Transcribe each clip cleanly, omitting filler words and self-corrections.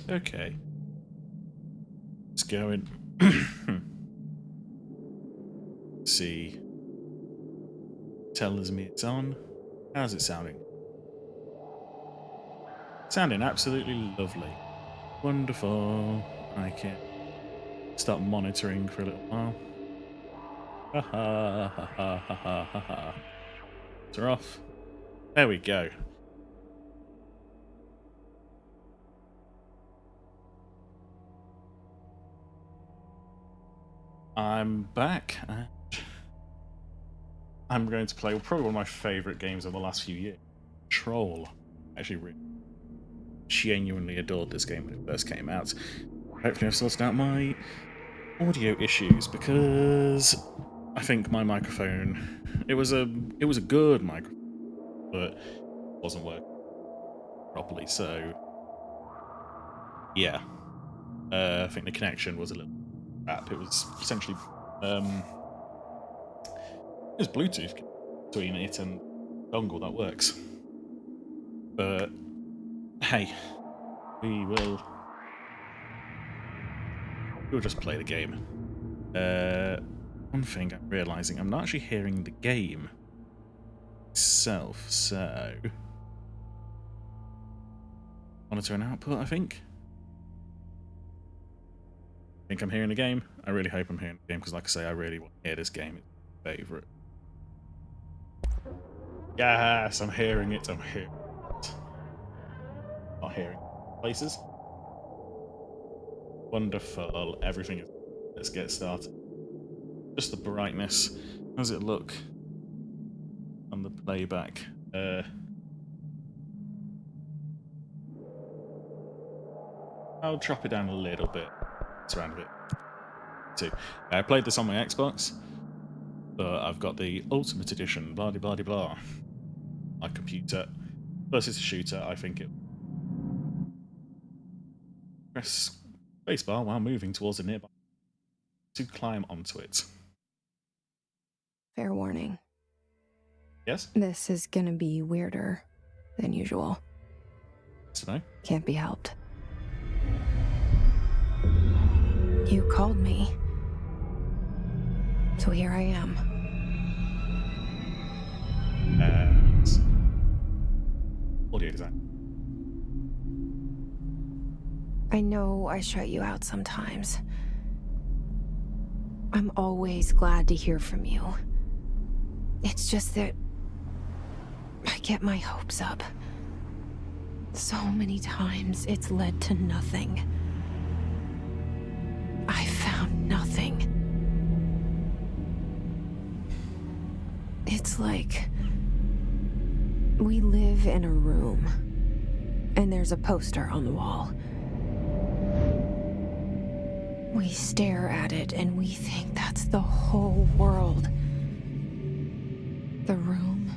Okay. Let's go in. See. Tells me it's on. How's it sounding? Sounding absolutely lovely. Wonderful. I can start monitoring for a little while. Ha ha ha ha ha ha ha ha. They're off. There we go. I'm back. And I'm going to play probably one of my favourite games of the last few years. Troll. Actually, really genuinely adored this game when it first came out. Hopefully I've sorted out my audio issues because I think my microphone, it was a good microphone, but it wasn't working properly. So yeah, I think the connection was a little crap. It was essentially it was Bluetooth between it and dongle that works. But hey, we'll just play the game. One thing I'm realizing, I'm not actually hearing the game itself, so monitor and output, I think I'm hearing the game. I really hope I'm hearing the game because, like I say, I really want to hear this game. It's my favourite. Yes, I'm hearing it. I'm hearing it. Not hearing places. Wonderful. Everything is. Let's get started. Just the brightness. How does it look on the playback? I'll drop it down a little bit. It's around a bit. Too. I played this on my Xbox, but I've got the Ultimate Edition. Blah blah blah blah. My computer. Plus, it's a shooter. I think it. Press spacebar while moving towards a nearby to climb onto it. Fair warning. Yes? This is gonna be weirder than usual. So no? Can't be helped. You called me. So here I am. And audio design. I know I shut you out sometimes. I'm always glad to hear from you. It's just that I get my hopes up. So many times it's led to nothing. I found nothing. It's like we live in a room, and there's a poster on the wall. We stare at it and we think that's the whole world. The room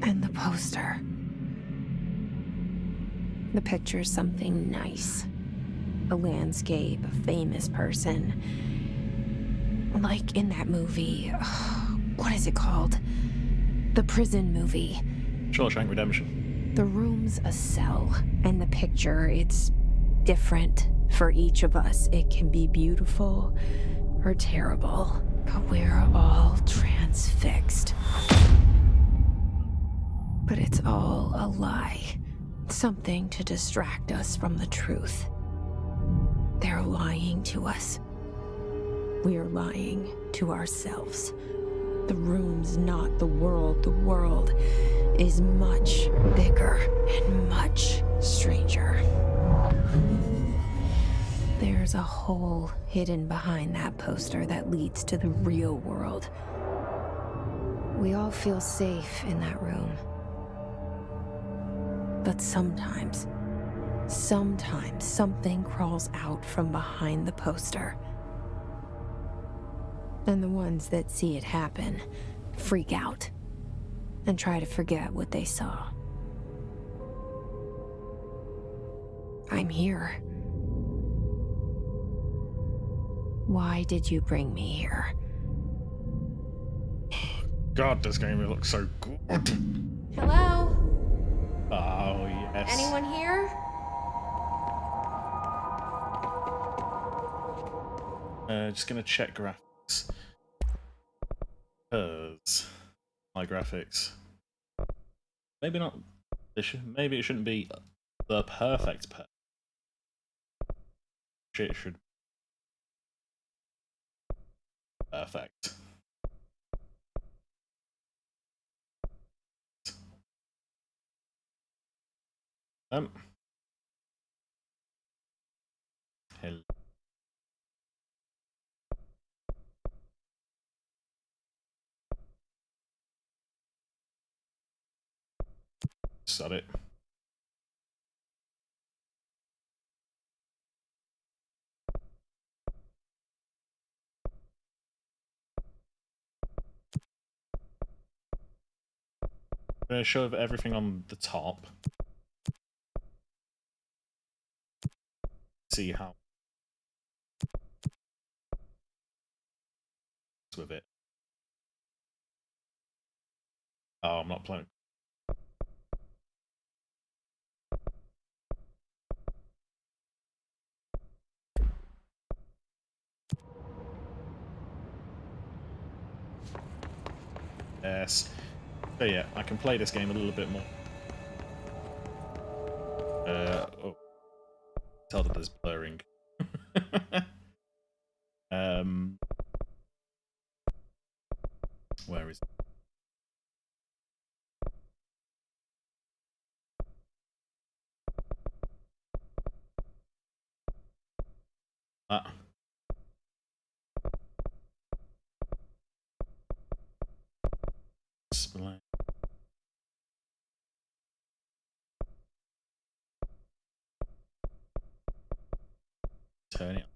and the poster. The picture's something nice. A landscape, a famous person. Like in that movie, what is it called? The prison movie. Shawshank Redemption. The room's a cell, and the picture, it's different for each of us. It can be beautiful or terrible, but we're all transfixed. But it's all a lie. Something to distract us from the truth. They're lying to us. We're lying to ourselves. The room's not the world. The world is much bigger and much stranger. There's a hole hidden behind that poster that leads to the real world. We all feel safe in that room. But sometimes something crawls out from behind the poster. And the ones that see it happen freak out and try to forget what they saw. I'm here. Why did you bring me here? God, this game looks so good. Hello? Oh, yes. Anyone here? Just gonna check graphics. Because my graphics, maybe not. Maybe it shouldn't be the perfect per. It should be perfect. Hello. Got it. I'm going to show everything on the top. See how it's with it. Oh, I'm not playing. Yes. So yeah, I can play this game a little bit more. Oh. Tell that there's blurring. Where is it? Ah. Display. Turn it on.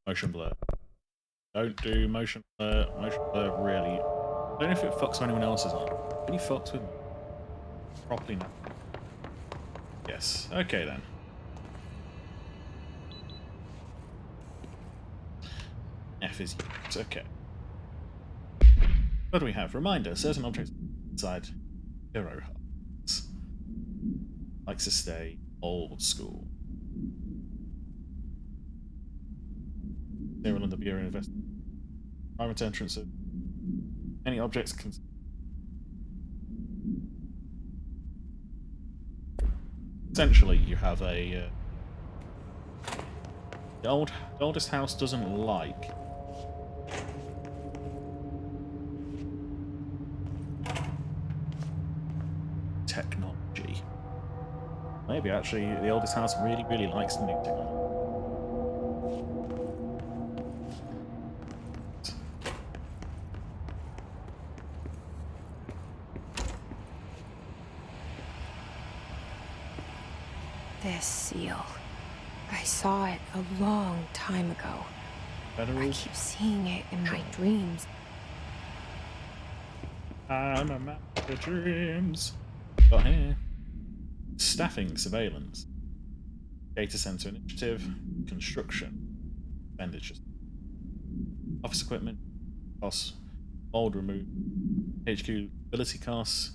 Motion blur. Don't do motion blur. Motion blur really. I don't know if it fucks with anyone else's on. Can you fucks with me? Properly now. Yes. Okay then. F is used. Okay. What do we have? Reminder: certain objects inside hero hearts likes to stay old school. They will under Bureau invest. Private entrance of any objects can. Essentially, you have a. The oldest house doesn't like technology. Maybe actually the oldest house really, really likes new technology. This seal. I saw it a long time ago. I keep seeing it in my dreams. I'm a man of dreams. Got here. Staffing surveillance. Data center initiative. Construction. Expenditures. Office equipment. Costs. Mold remove. HQ ability costs.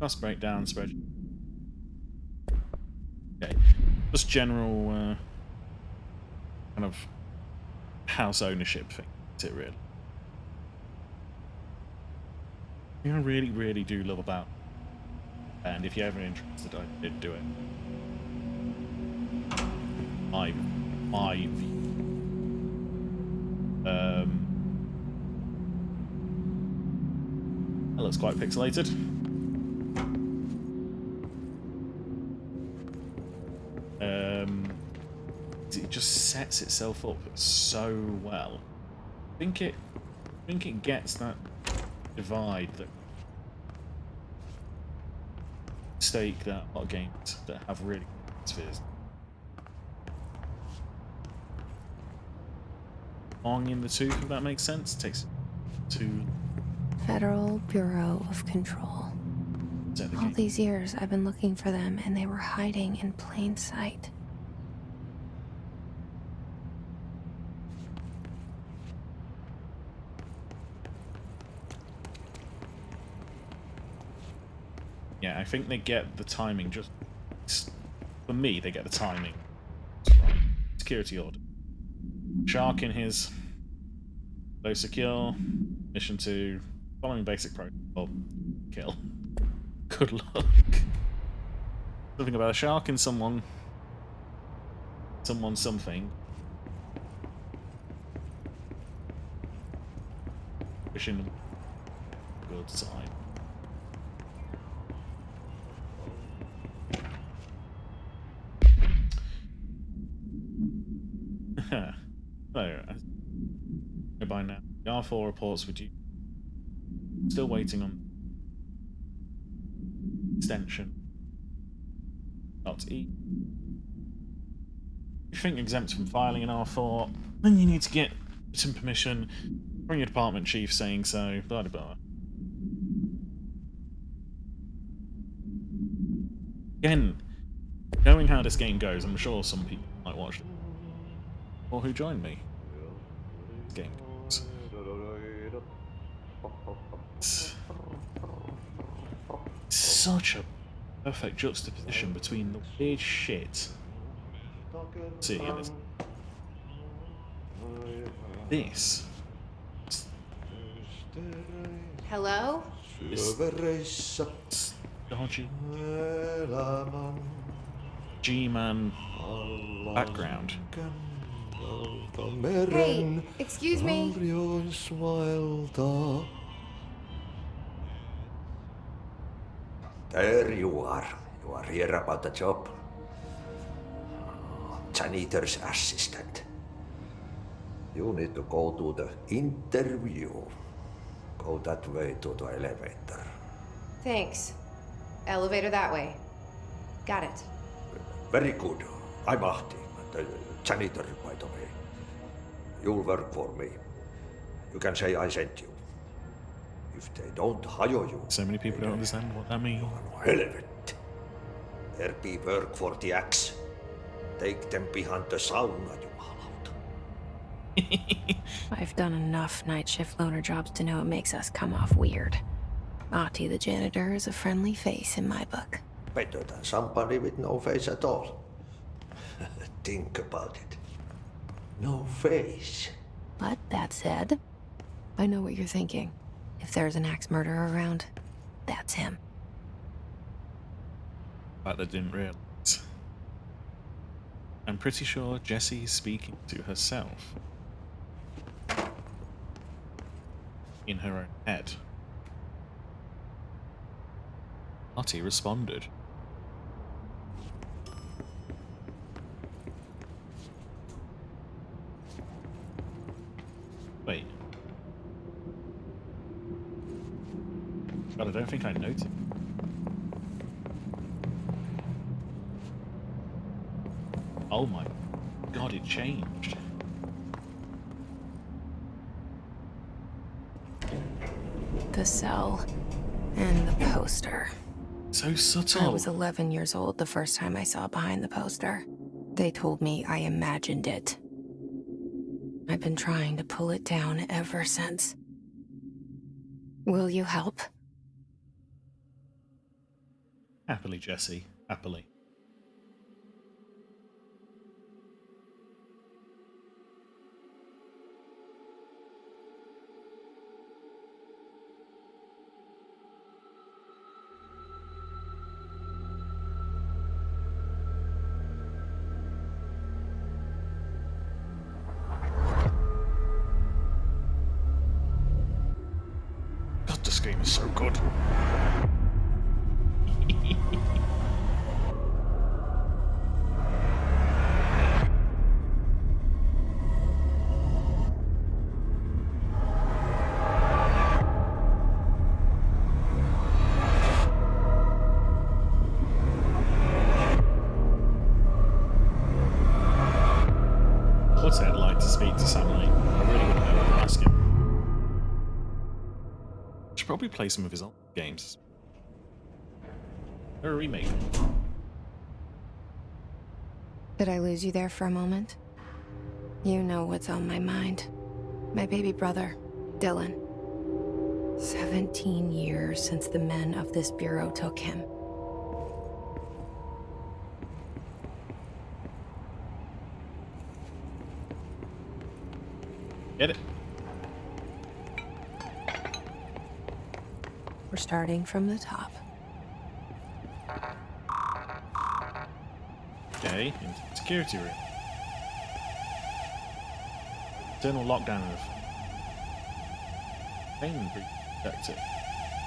Cost breakdown spreadsheet. Okay. Just general kind of house ownership thing. That's it really. I really, really do love about, and if you're ever interested, I did do it. My view. That looks quite pixelated. It just sets itself up so well. I think it gets that divide that mistake that a lot of games that have really good spheres. Long in the tooth, if that makes sense. It takes to Federal Bureau of Control. All these years I've been looking for them and they were hiding in plain sight. Yeah, I think they get the timing just... For me, they get the timing right. Security order. Shark in his low secure. Mission 2. Following basic protocol. Kill. Good luck. Something about a shark in someone. Someone something. Wishing them good side. So, by now, the R4 reports were due. Still waiting on extension. .e. If you think exempt from filing an R4, then you need to get some permission from your department chief saying so, blah blah blah. Again, knowing how this game goes, I'm sure some people might watch it. Or who joined me. This game goes. It's such a perfect juxtaposition between the weird shit. See, and this. Hello? Dodgy G-Man background. Hey, excuse me. There you are. You are here about the job. Janitor's assistant. You need to go to the interview. Go that way to the elevator. Thanks. Elevator that way. Got it. Very good. I'm Ahti, the janitor, by the way. You'll work for me. You can say I sent you. If they don't hire you... So many people don't understand what that means. Hell of it. There be work for the axe. Take them behind the sauna, you hallout. I've done enough night shift loner jobs to know it makes us come off weird. Ahti the janitor is a friendly face in my book. Better than somebody with no face at all. Think about it. No face. But that said, I know what you're thinking. If there's an axe murderer around, that's him. But they didn't realize. I'm pretty sure Jessie is speaking to herself. In her own head. Ahti responded. Wait. God, I don't think I noticed. Oh my God, it changed. The cell and the poster. So subtle. I was 11 years old the first time I saw behind the poster. They told me I imagined it. I've been trying to pull it down ever since. Will you help? Happily, Jessie. Happily. God, this game is so good. What's I'd like to speak to Sam Lake. I really wouldn't know what to ask him. Should probably play some of his old games. Or a remake. Did I lose you there for a moment? You know what's on my mind. My baby brother, Dylan. 17 years since the men of this bureau took him. Get it? We're starting from the top. Okay, into the security room. Internal lockdown in effect. Containment breach detected.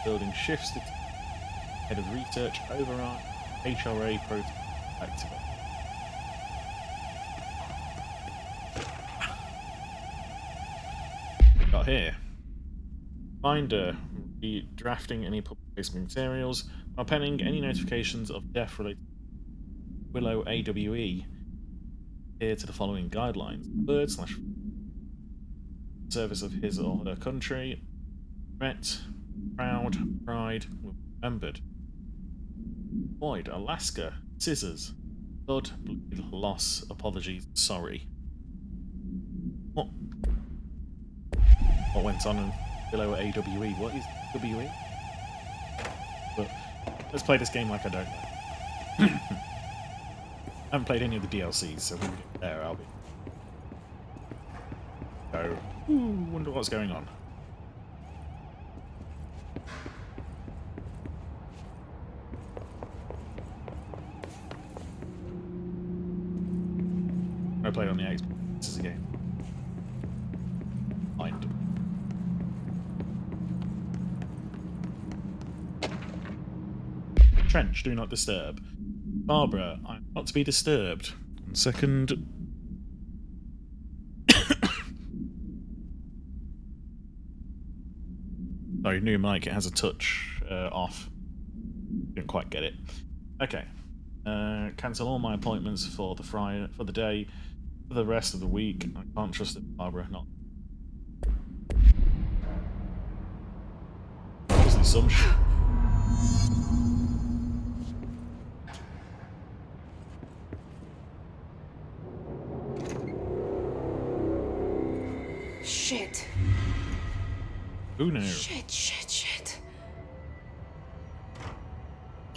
Building shifts. Head of research override. HRA protocol activate. Got here. Finder redrafting any public facing materials while pending any notifications of death related to Willow AWE. Adhere to the following guidelines. Word / service of his or her country. Threat, proud, pride, will be remembered. Void, Alaska, scissors. Blood, bleed, loss, apologies, sorry. What went on in Willow AWE? What is WE? But let's play this game like I don't know. I haven't played any of the DLCs, so when we get there, I'll be. So, wonder what's going on. I played on the Xbox. This is a game. Mind. Trench, do not disturb. Barbara, I'm not to be disturbed. 1 second. Sorry, new mic, it has a touch off. Didn't quite get it. Okay. Cancel all my appointments for the day. For the rest of the week. I can't trust it, Barbara. Not. Obviously some shit. Shit. Who knew? Shit.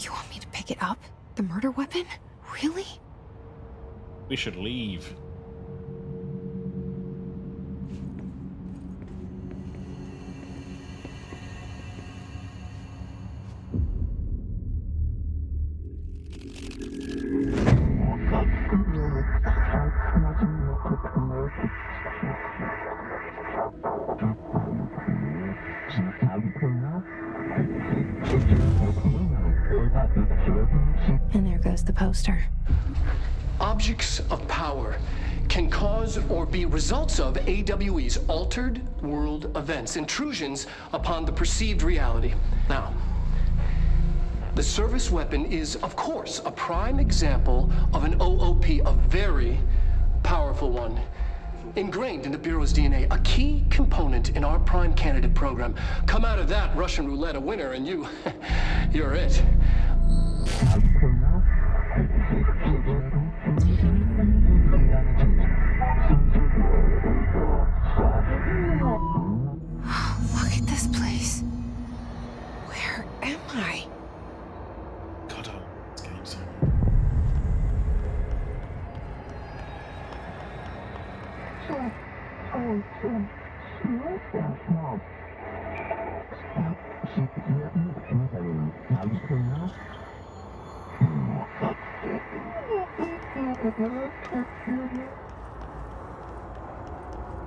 You want me to pick it up? The murder weapon? Really? We should leave. And there goes the poster. Objects of power can cause or be results of AWE's altered world events, intrusions upon the perceived reality. Now, the service weapon is, of course, a prime example of an OOP, a very powerful one. Ingrained in the Bureau's DNA, a key component in our prime candidate program. Come out of that Russian roulette a winner and you're it. Look at this place. Where am I? God, this game's so.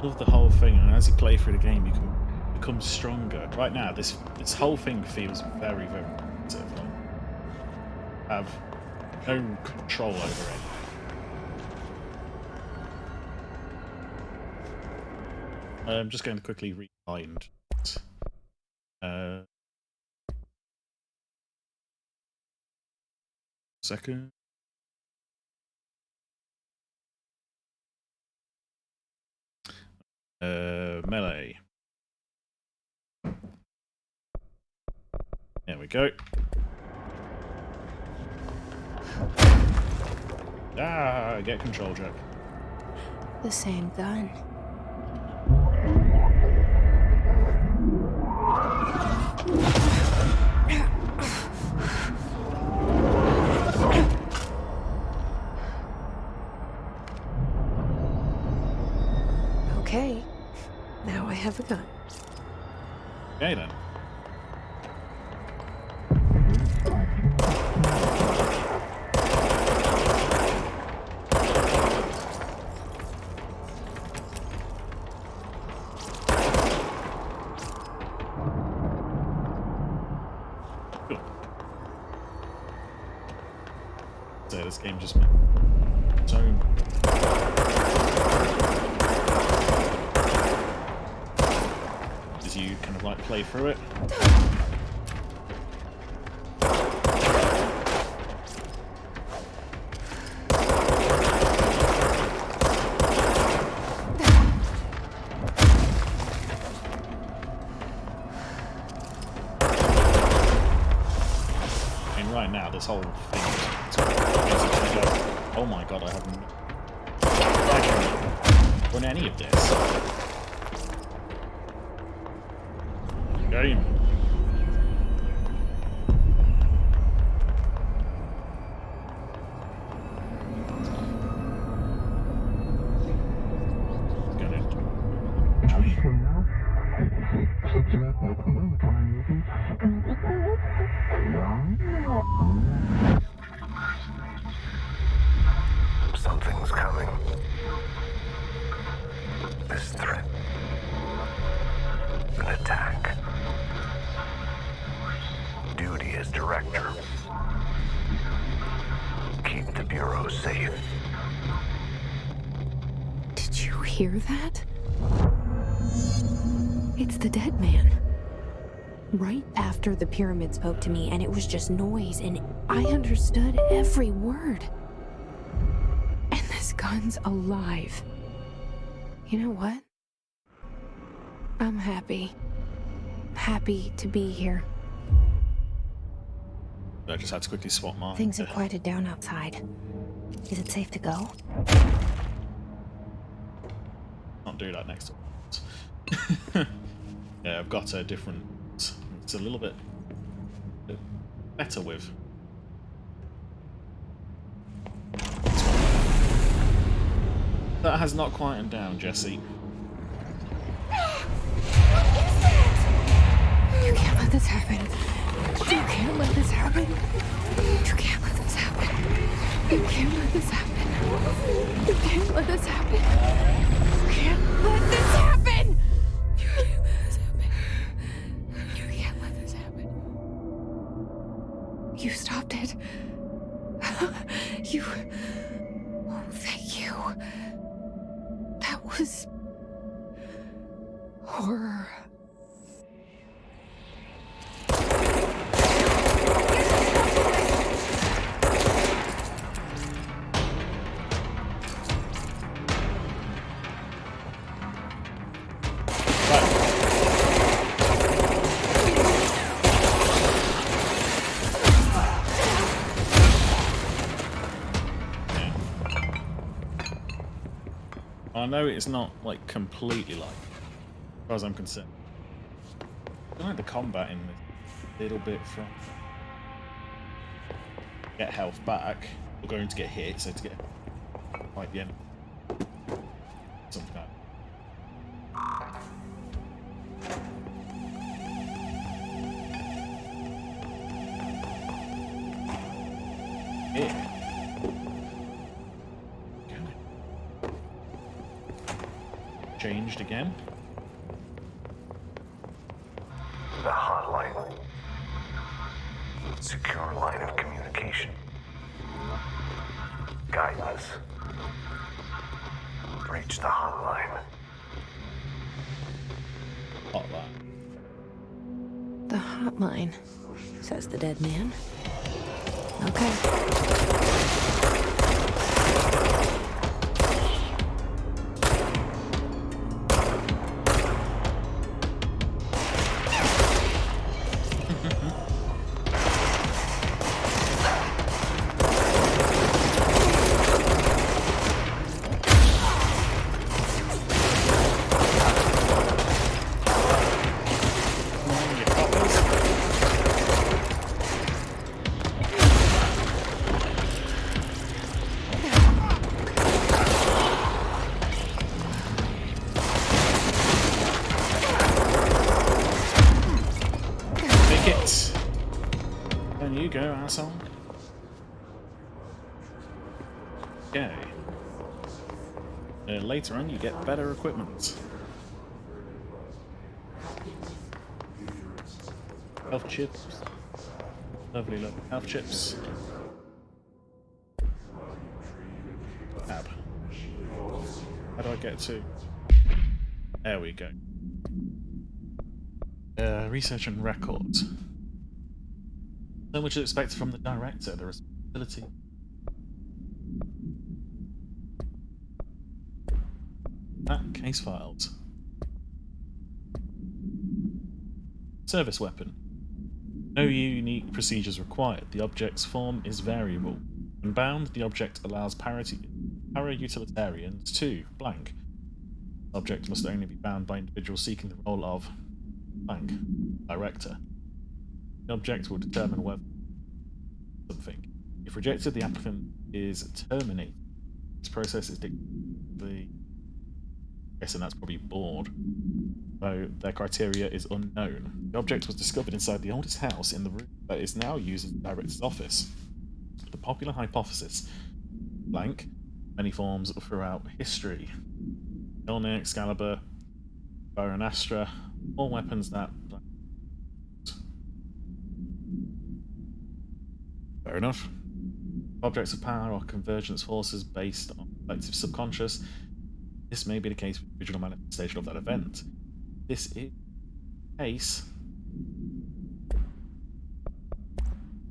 Love the whole thing, and as you play through the game, you can become stronger. Right now, this whole thing feels very, very positive. Like, I have no control over it. I'm just going to quickly rewind. Second. Melee. There we go. Ah, get control, Jack. The same gun. Okay. Now I have a gun. Okay then. Cool. So this game just made so as you kind of like play through it. And right now, this whole thing is basically go, oh my god, I haven't done any of this. Game. Something's coming. This threat. An attack. Duty as director. Keep the Bureau safe. Did you hear that? It's the dead man. Right after the pyramid spoke to me, and it was just noise, and I understood every word. And this gun's alive. You know what? I'm happy. Happy to be here. I just had to quickly swap mine. Things have quieted down outside. Is it safe to go? Can't do that next time. Yeah, I've got a different. It's a little bit better with. That has not quietened down, Jesse. You can't let this happen. You can't let this happen. You can't let this happen. You can't let this happen. You can't let this happen. You can't let this happen. You can't let this happen. You can't let this happen. You stopped it. You. Oh, thank you. That was horror. I know it's not like completely like, as far as I'm concerned. I don't like the combat in this a little bit from get health back. We're going to get hit, so to get like the end, something like that. Yeah. Changed again. The hotline. Secure line of communication. Guide us. Reach the hotline. Hotline. The hotline, says the dead man. Okay. that song? Okay. Later on, you get better equipment. Health chips. Lovely little health chips. Tab. How do I get to? There we go. Research and records. So much is expected from the director, the responsibility. Case files. Service weapon. No unique procedures required. The object's form is variable. When bound, the object allows para-utilitarians to blank. The object must only be bound by individuals seeking the role of blank director. The object will determine whether something. If rejected, the applicant is terminated. This process is dictated. Guessing that's probably bored. Though their criteria is unknown. The object was discovered inside the oldest house in the room that is now used as the director's office. The popular hypothesis: blank, many forms throughout history. Mjolnir, Excalibur, Bow and Astra, all weapons that. Fair enough. Objects of power are convergence forces based on collective subconscious. This may be the case with the original manifestation of that event. This is the case.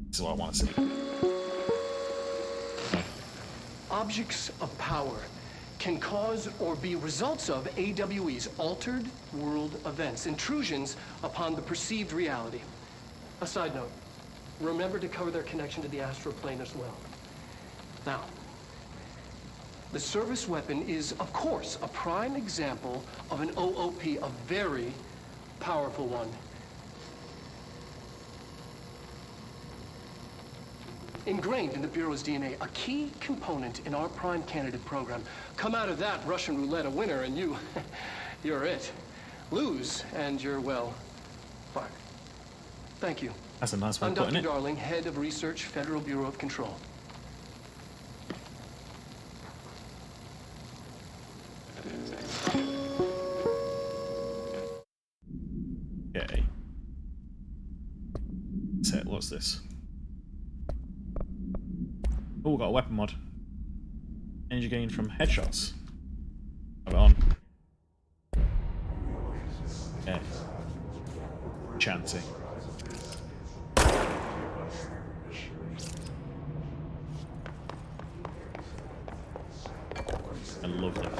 This is what I want to see. Objects of power can cause or be results of AWE's altered world events, intrusions upon the perceived reality. A side note, remember to cover their connection to the astral plane as well. Now, the service weapon is, of course, a prime example of an OOP, a very powerful one. Ingrained in the Bureau's DNA, a key component in our prime candidate program. Come out of that Russian roulette a winner and you're it. Lose and you're, well, fucked. Thank you. That's a nice way I'm of putting Dr. it. Darling, Head of Research, Federal Bureau of Control. Okay. Set, what's this? Oh, we got a weapon mod. Energy gain from headshots. Have it on. Okay. Chanting. I love that.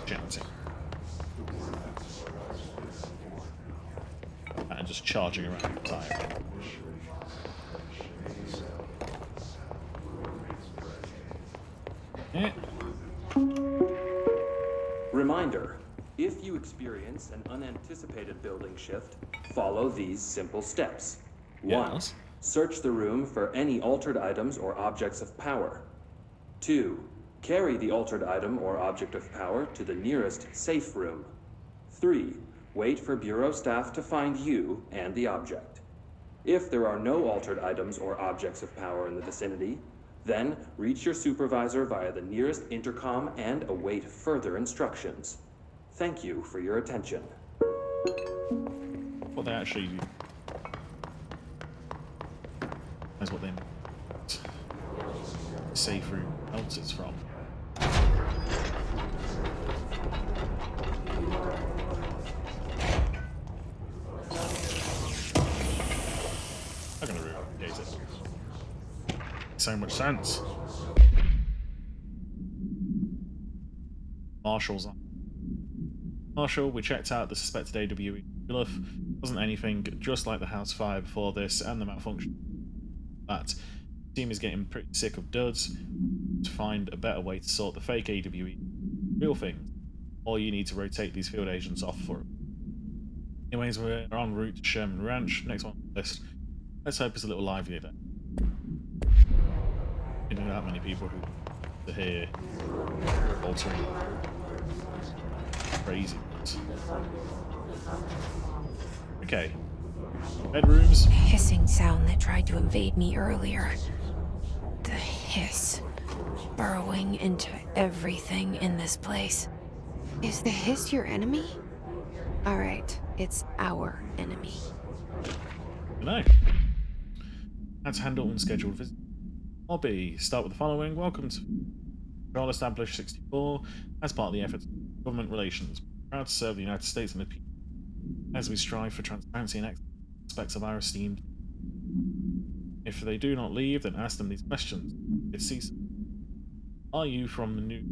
Chanting. And just charging around the time. Yeah. Reminder, if you experience an unanticipated building shift, follow these simple steps. 1. Yes. Search the room for any altered items or objects of power. 2. Carry the altered item or object of power to the nearest safe room. 3. Wait for Bureau staff to find you and the object. If there are no altered items or objects of power in the vicinity, then reach your supervisor via the nearest intercom and await further instructions. Thank you for your attention. What they actually do. That's what they meant. Safe room else it's from. I'm gonna re-engage it. So much sense. Marshall's on. Marshall, we checked out the suspected AWE bluff. Wasn't anything just like the house fire before this and the malfunction. That team is getting pretty sick of duds. To find a better way to sort the fake AWE real things, or you need to rotate these field agents off for it. Anyways, we're en route to Sherman Ranch. Next one on the list. Let's hope it's a little livelier then. You know that many people who are here altering crazy. Okay. bedrooms. The hissing sound that tried to invade me earlier. The hiss. Burrowing into everything in this place. Is the hiss your enemy? Alright, it's our enemy. No. Let's handle unscheduled visits. Hobby. Start with the following. Welcome to Control Established 64 as part of the efforts of government relations. Proud to serve the United States and the people as we strive for transparency and aspects of our esteemed. If they do not leave, then ask them these questions. It's cease. Are you from the new?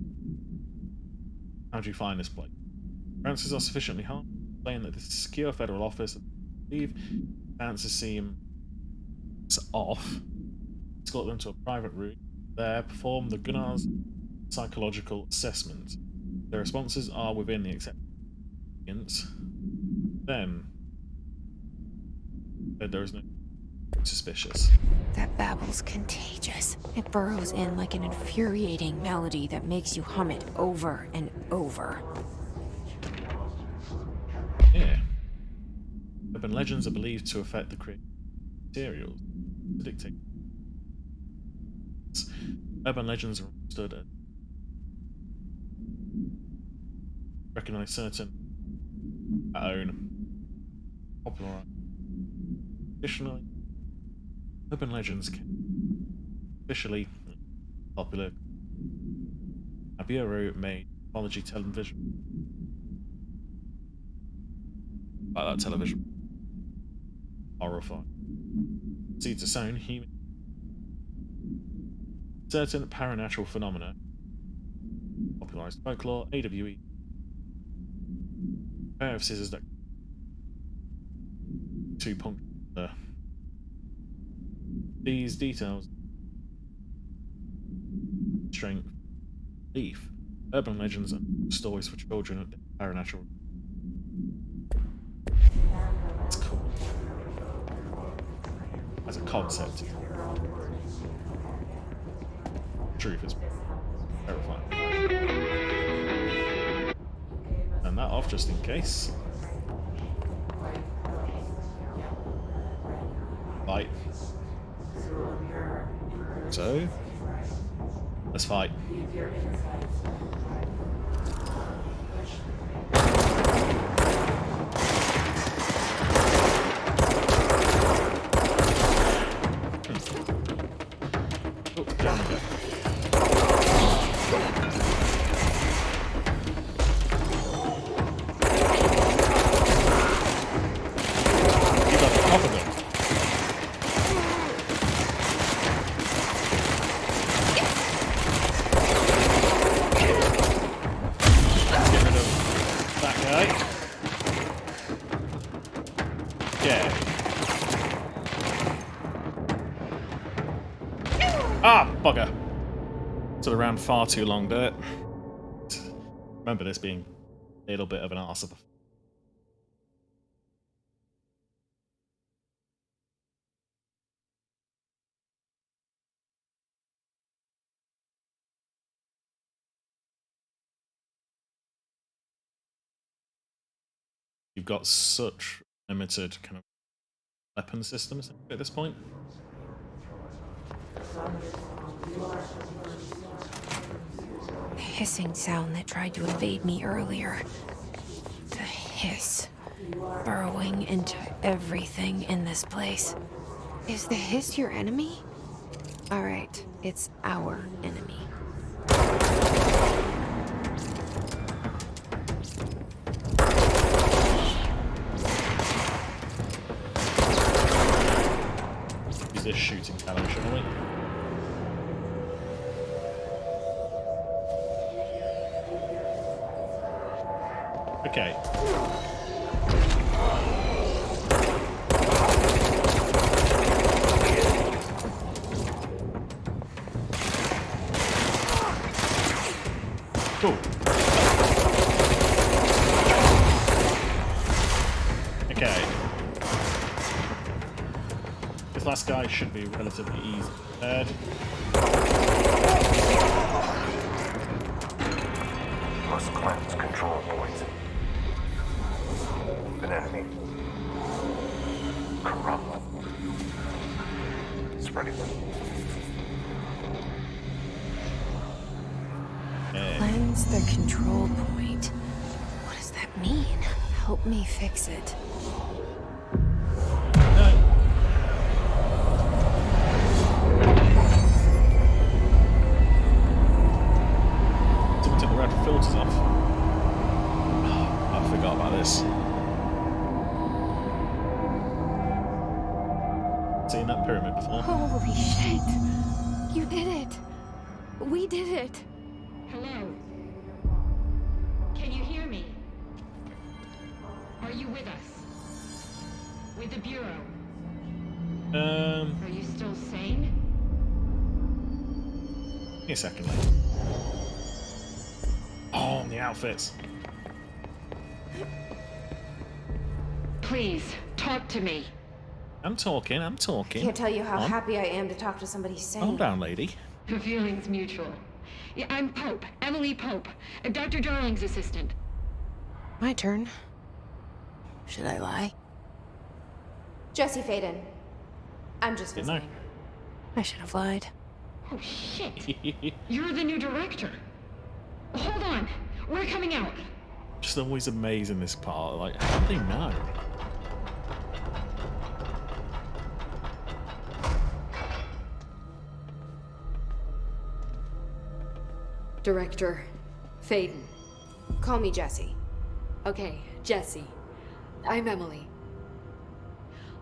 How do you find this place? Answers are sufficiently hard to explain that this is a secure federal office. Leave. Answers seem off. Escort them to a private room. There, perform the Gunnar's psychological assessment. Their responses are within the acceptance. Then, there is no suspicious. That babble's contagious. It burrows in like an infuriating melody that makes you hum it over and over. Yeah. Urban legends are believed to affect the creation of materials to dictate. Urban legends are understood as recognize certain own popular. Additionally, urban legends can officially popular. A bureau made mythology television. Like that television. Horrifying. Seeds its own human. Certain paranatural phenomena. Popularized folklore, AWE. Pair of scissors that. 2 punctures. These details. Strength. Belief. Urban legends and stories for children and paranatural. It's cool. As a concept. Truth is terrifying. Turn that off just in case. Fight. So, let's fight. Oh, down we go. You got the top of it. Ah, bugger. Stood around far too long, did it? Remember this being a little bit of an arse of the... You've got such limited kind of weapon systems at this point. The hissing sound that tried to invade me earlier. The hiss. Burrowing into everything in this place. Is the hiss your enemy? Alright, it's our enemy. Use this shooting cannon, shall we? Okay. Cool. Okay. This last guy should be relatively easy. Must cleanse control points. An enemy. spreading them. Cleanse the control point. What does that mean? Help me fix it. Someone took the red filters off. I forgot about this. Seen that pyramid before? Holy shit! You did it! We did it! Hello? Can you hear me? Are you with us? With the Bureau? Are you still sane? Give me a second, mate. Oh, and the outfits. Please, talk to me. I'm talking. Can't tell you how Come on. happy I am to talk to somebody sane. Calm down, lady. The feeling's mutual. Yeah, I'm Pope, Emily Pope, Dr. Darling's assistant. My turn. Should I lie? Jesse Faden. I'm just Didn't know. visiting. I should have lied. Oh, shit. You're the new director. Hold on. We're coming out. Just always amazing this part. Like, how do they know? Director Faden. Call me Jesse. Okay, Jesse. I'm Emily.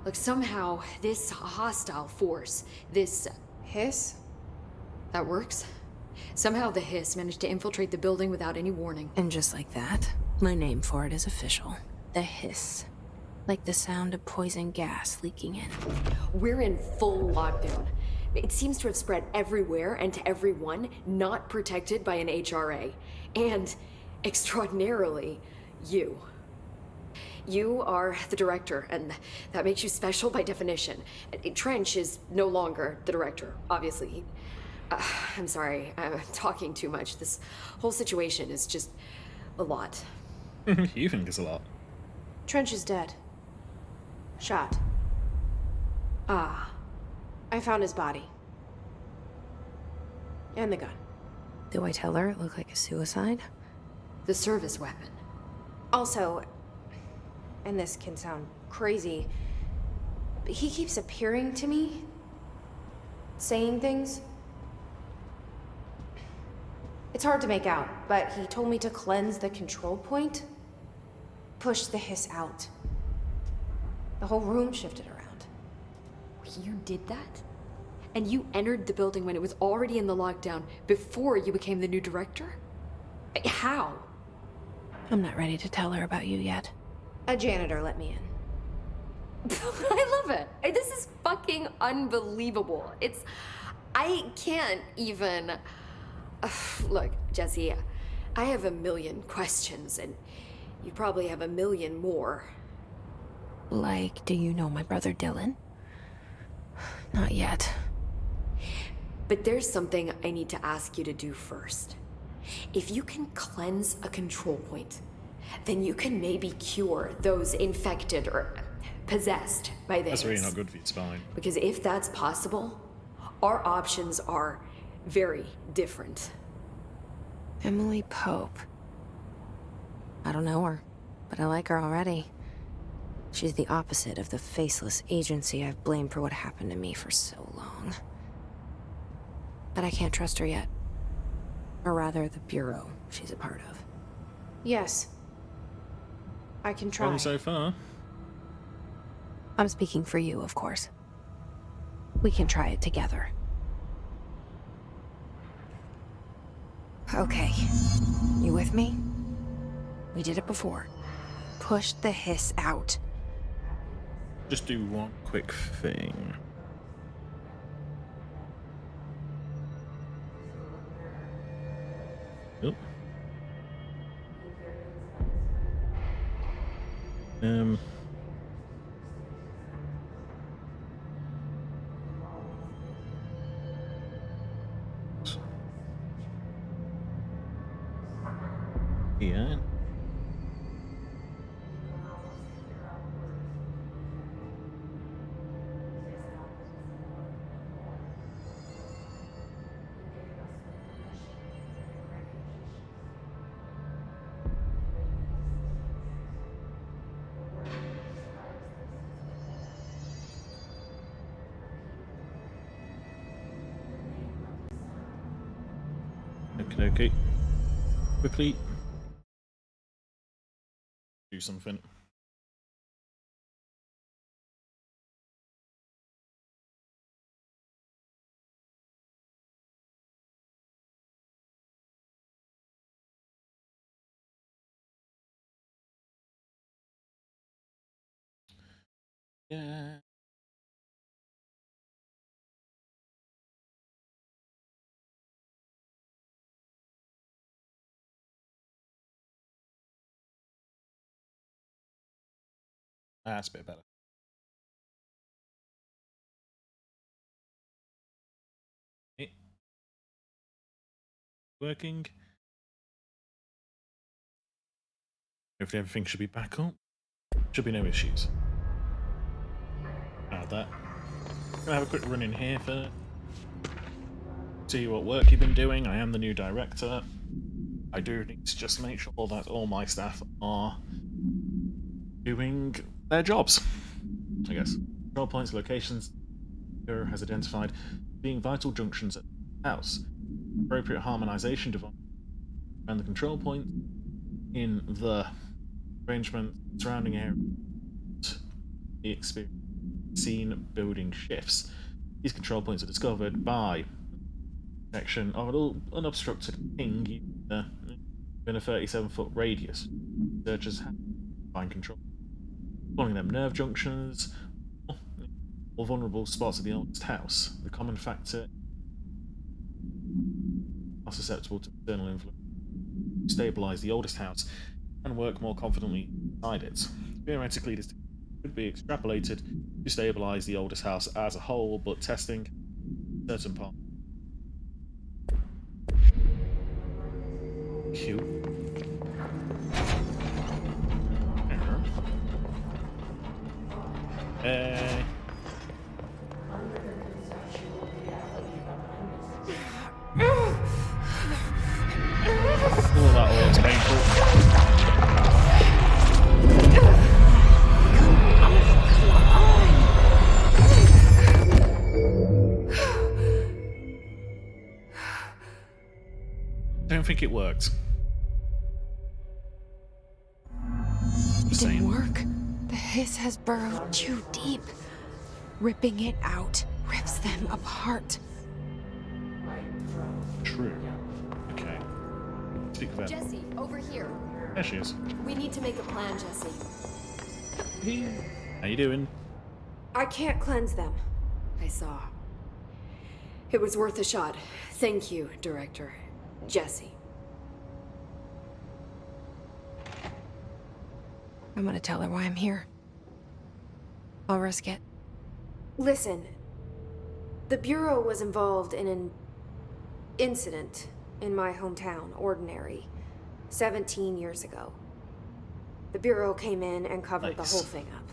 Look, somehow this hostile force, this... Hiss? that works? Somehow the Hiss managed to infiltrate the building without any warning. And just like that, my name for it is official. The hiss. Like the sound of poison gas leaking in. We're in full lockdown. It seems to have spread everywhere and to everyone not protected by an HRA. And, extraordinarily, you. You are the director, and that makes you special by definition. Trench is no longer the director, obviously. I'm sorry, I'm talking too much. This whole situation is just a lot. You think it's a lot. Trench is dead. Shot. Ah, I found his body. And the gun. Do I tell her it looked like a suicide? the service weapon. Also, and this can sound crazy, but he keeps appearing to me, saying things. It's hard to make out, but he told me to cleanse the control point, push the hiss out. The whole room shifted around. You did that? And you entered the building when it was already in the lockdown before you became the new director? How? I'm not ready to tell her about you yet. A janitor let me in. I love it. This is fucking unbelievable. I can't even... Look, Jesse, I have a million questions, and you probably have a million more. Like, do you know my brother Dylan? Not yet. But there's something I need to ask you to do first. If you can cleanse a control point, then you can maybe cure those infected or possessed by this. That's really not good for your spine. Because if that's possible, our options are very different. Emily Pope. I don't know her, but I like her already. She's the opposite of the faceless agency I've blamed for what happened to me for so long. But I can't trust her yet. Or rather, the Bureau she's a part of. Yes. I can try. Well, so far. I'm speaking for you, of course. We can try it together. Okay. You with me? We did it before. Push the hiss out. Just do one quick thing. Oop. Yeah. Okay. Quickly. Do something. Yeah. That's a bit better. Okay. Working. Hopefully everything should be back up. Should be no issues. Add that. Gonna have a quick run in here for see what work you've been doing. I am the new director. I do need to just make sure that all my staff are doing their jobs, I guess. Control points, locations Bureau has identified being vital junctions at the house. Appropriate harmonization device around the control point in the arrangement surrounding area. The experience scene building shifts. These control points are discovered by section of an unobstructed ping within a 37-foot radius. Searchers have to find control, calling them nerve junctions or vulnerable spots of the oldest house. The common factor are susceptible to external influence. Stabilize the oldest house and work more confidently inside it. Theoretically, this could be extrapolated to stabilize the oldest house as a whole, but testing certain parts. Cute. Oh, that all looks painful. Don't think it worked. It didn't work. The hiss has burrowed too deep. Ripping it out rips them apart. True. Okay. Speak of that. Jesse, over here. There she is. We need to make a plan, Jesse. How you doing? I can't cleanse them. I saw. It was worth a shot. Thank you, Director. Jesse. I'm gonna tell her why I'm here. I'll risk it. Listen, the Bureau was involved in an incident in my hometown, Ordinary, 17 years ago. The Bureau came in and covered the whole thing up.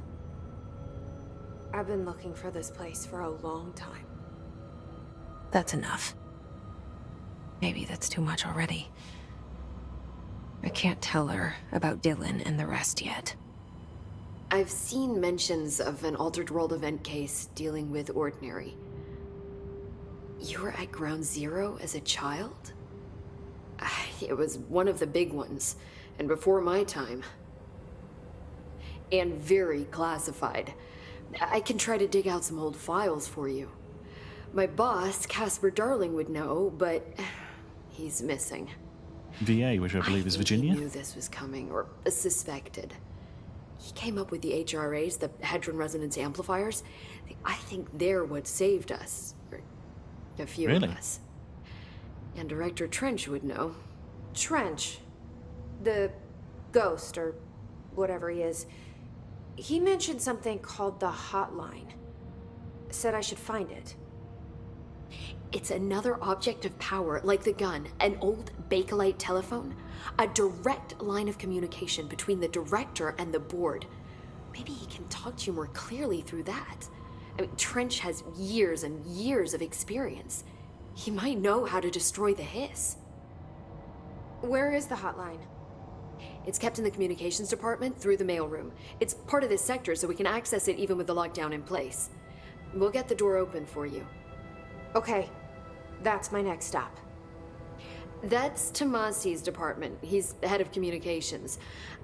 I've been looking for this place for a long time. That's enough. Maybe that's too much already. I can't tell her about Dylan and the rest yet. I've seen mentions of an Altered World event case dealing with Ordinary. You were at Ground Zero as a child? It was one of the big ones, and before my time. And very classified. I can try to dig out some old files for you. My boss, Casper Darling, would know, but he's missing. VA, which I believe is Virginia? He knew this was coming, or suspected. He came up with the HRAs, the Hedron Resonance Amplifiers. I think they're what saved us. Or a few of us. And Director Trench would know. Trench? The ghost, or whatever he is. He mentioned something called the Hotline. Said I should find it. It's another object of power, like the gun, an old Bakelite telephone. A direct line of communication between the director and the board. Maybe he can talk to you more clearly through that. I mean, Trench has years and years of experience. He might know how to destroy the hiss. Where is the hotline? It's kept in the communications department through the mailroom. It's part of this sector, so we can access it even with the lockdown in place. We'll get the door open for you. Okay, that's my next stop. That's Tomasi's department. He's the head of communications.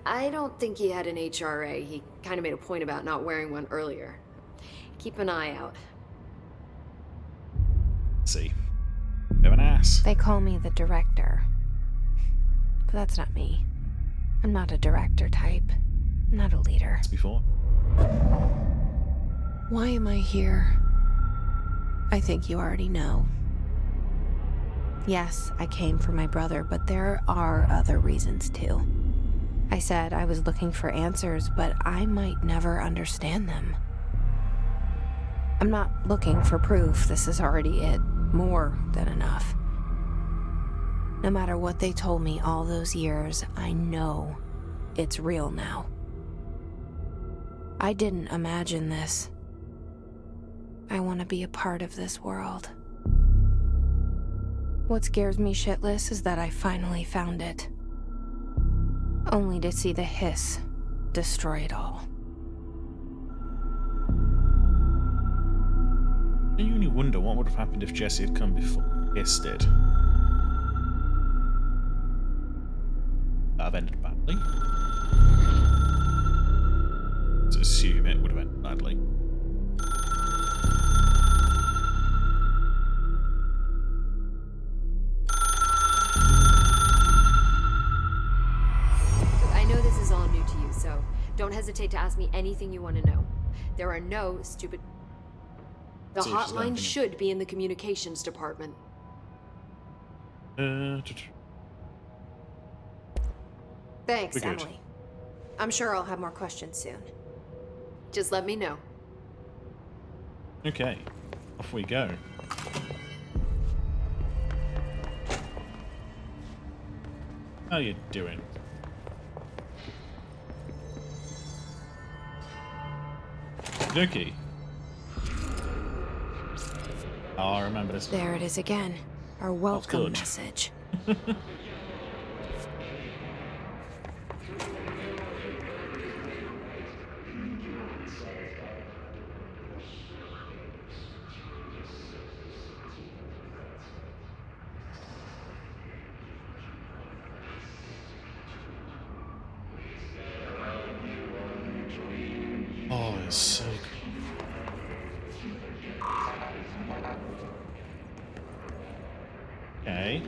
I don't think he had an HRA. He kind of made a point about not wearing one earlier. Keep an eye out. See. Bit of an ass. They call me the director. But that's not me. I'm not a director type. I'm not a leader. As before. Why am I here? I think you already know. Yes, I came for my brother, but there are other reasons too. I said I was looking for answers, but I might never understand them. I'm not looking for proof. This is already it. More than enough. No matter what they told me all those years, I know it's real now. I didn't imagine this. I want to be a part of this world. What scares me shitless is that I finally found it. Only to see the hiss destroy it all. I genuinely wonder what would have happened if Jesse had come before Hiss did. That have ended badly. Let's assume it would have ended badly. I know this is all new to you, so don't hesitate to ask me anything you want to know. There are no stupid... The hotline should be in the communications department. Thanks, We're good. Emily. I'm sure I'll have more questions soon. Just let me know. Okay, off we go. How you doing? Dookie. Oh, I remember this. There it is again. Our welcome good. message. Oh, it's so good. Okay.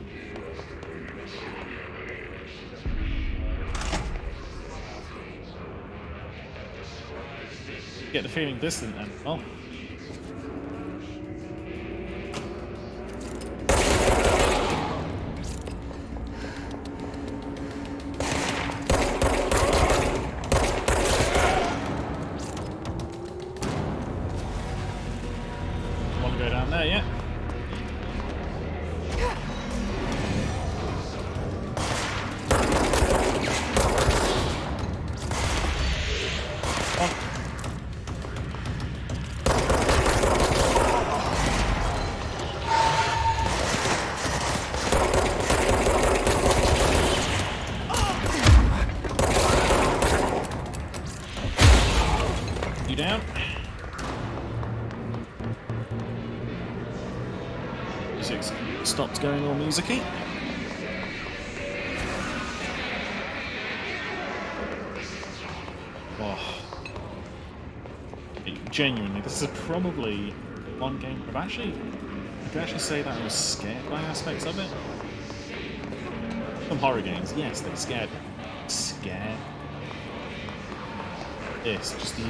Get the feeling this didn't end well. Want to go down there yet? You down? Music's stopped going all musicy. Oh. Genuinely, this is probably one game I could actually say that I was scared by aspects of it. Some horror games, yes, they scared me. Scared. This, just the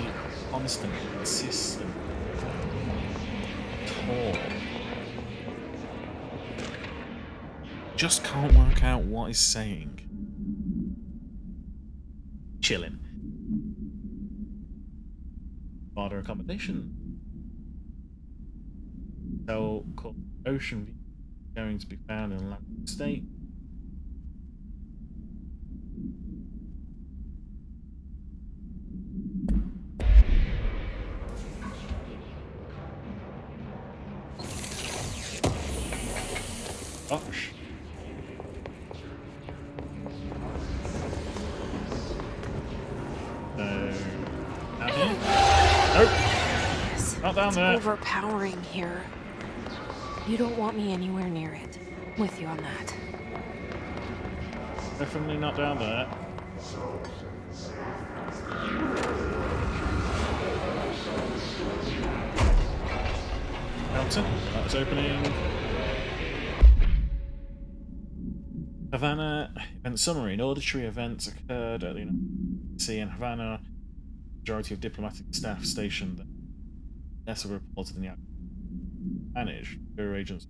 constant, consistent talk. Just can't work out what he's saying. Chilling. Barter accommodation. Hotel called Ocean View, going to be found in Atlantic State. Gosh. Out here? Nope. Not down It's there. overpowering here. You don't want me anywhere near it. With you on that. Definitely not down there. Mountain. That's opening. Havana event summary. An auditory event occurred at the embassy in Havana. Majority of diplomatic staff stationed there. NASA reported in the managed. Bureau agents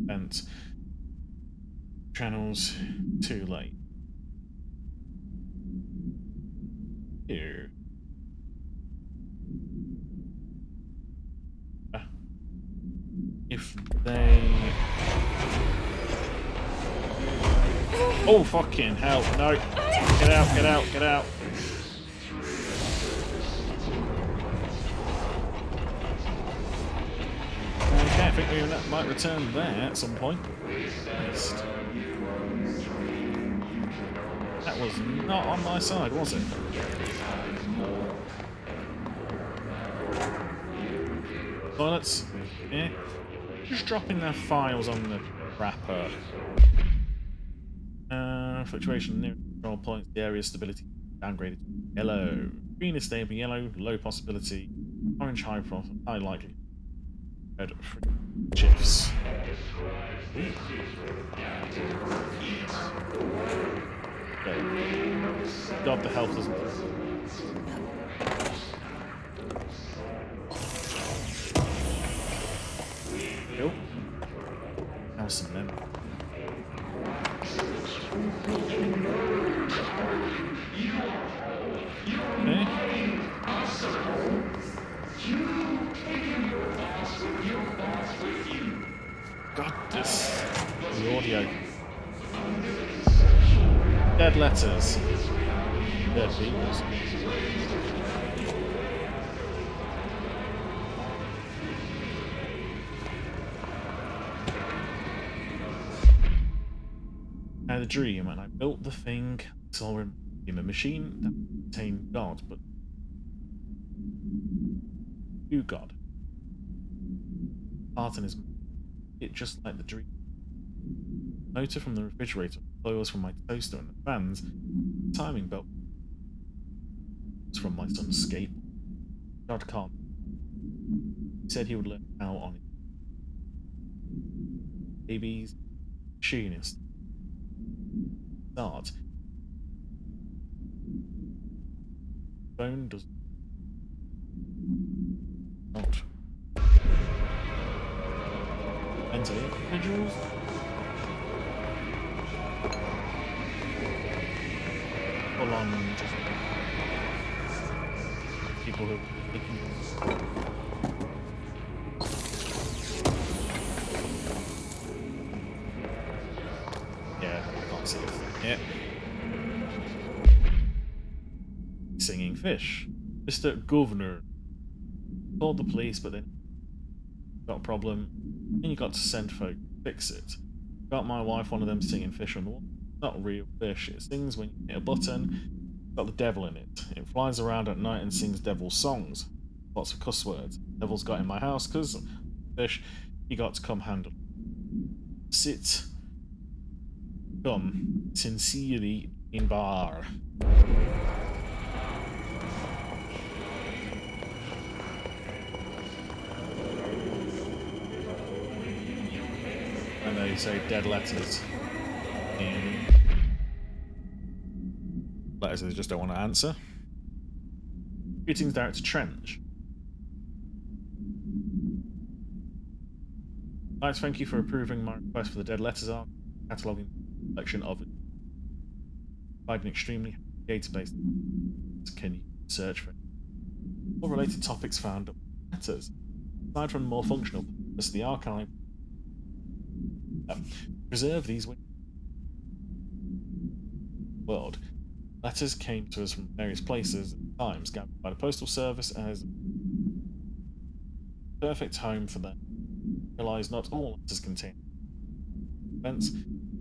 event channels too late. Here. If they... Oh, fucking hell. No. Get out, get out, get out. Okay, I think we might return there at some point. That was not on my side, was it? Toilets. Yeah. Just dropping their files on the wrapper. Fluctuation near control points. The area stability downgraded to yellow. Green is stable. Yellow, low possibility. Orange, high profile. High likely. Red, shifts. Okay. God, the health doesn't. Cool. Now some then. Okay. God, this the audio. Dead letters. Dead peoples. Now the dream, and I built the thing, saw him in a machine that contained God, but who God? Part in his it just like the dream. Motor from the refrigerator, oils from my toaster and the fans, timing belt from my son's skate. God can't. He said he would learn how on it. Babies, machinist. Start. Phone does not. Enter individuals. Full on just people who are taking. Yeah, I can't see it. Yeah. Singing fish. Mr. Governor called the police, but then got a problem. And you got to send folk to fix it. Got my wife one of them singing fish on the wall. Not real fish. It sings when you hit a button. Got the devil in it. It flies around at night and sings devil songs. Lots of cuss words. Devil's got in my house because fish. He got to come handle. Sit. Come. Sincerely in bar. And they say dead letters. Letters they just don't want to answer. Greetings, Director Trench. I'd like to thank you for approving my request for the Dead Letters arc, cataloguing collection of it. Provide an extremely database. Can you search for it? All related topics found on letters. Aside from the more functional purpose, the archive preserve these world. Letters came to us from various places and times, gathered by the Postal Service as a perfect home for them. Realize not all letters contain events,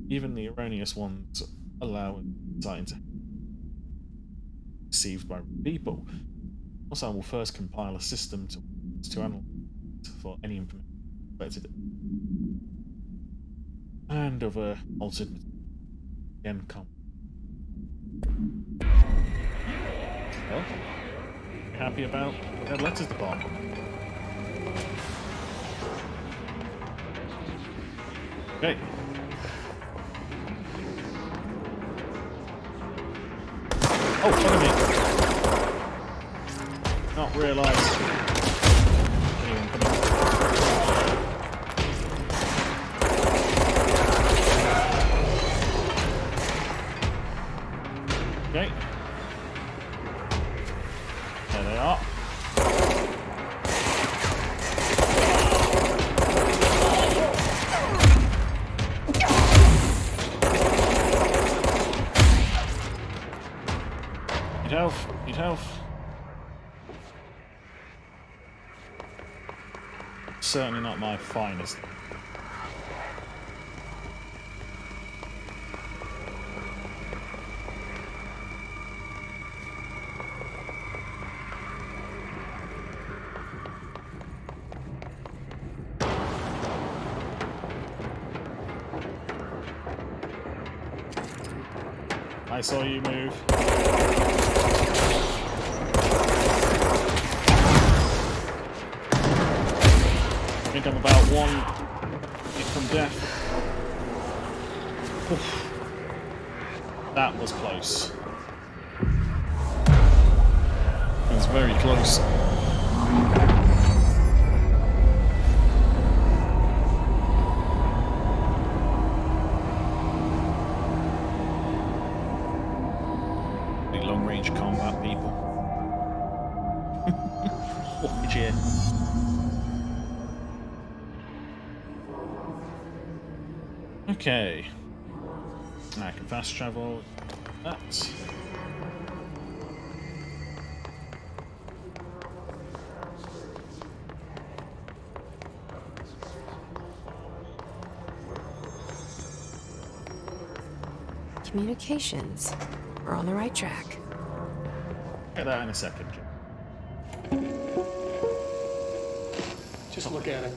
even the erroneous ones allow insight into received by people. Also, I will first compile a system to analyze for any information expected and other altered Again, come. Well, you happy about Dead Letters Department? Okay. Oh, follow me. Not realised. Anyone coming? Okay. There they are. Need health. Certainly not my finest. I saw you move. I think I'm about one hit from death. Oof. That was close. It was very close. Big long-range combat people. What did you? Okay. I can fast travel. That. Communications. We're on the right track. Get that in a second. Just look at it.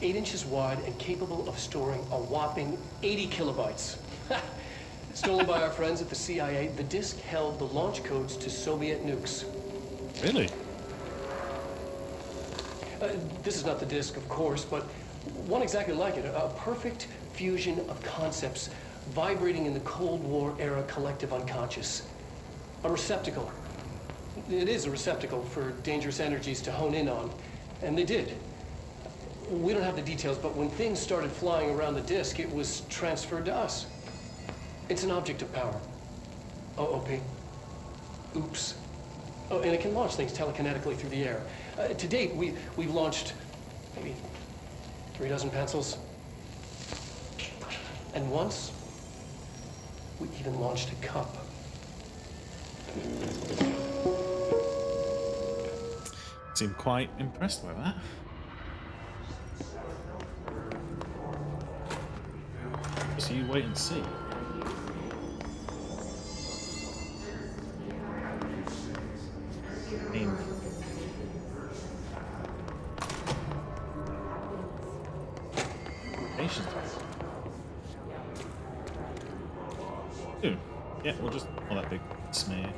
8 inches wide and capable of storing a whopping 80 kilobytes. Stolen by our friends at the CIA, the disk held the launch codes to Soviet nukes. Really? This is not the disk, of course, but one exactly like it. A perfect fusion of concepts vibrating in the Cold War era collective unconscious. A receptacle. It is a receptacle for dangerous energies to hone in on, and they did. We don't have the details, but when things started flying around the disk, it was transferred to us. It's an object of power. OOP. Oops. Oh, and it can launch things telekinetically through the air. To date, we've launched maybe 3 dozen pencils. And once, we even launched a cup. Seem quite impressed by that. So you wait and see. I mean, patience. Ooh. Yeah, we'll just pull that big smear.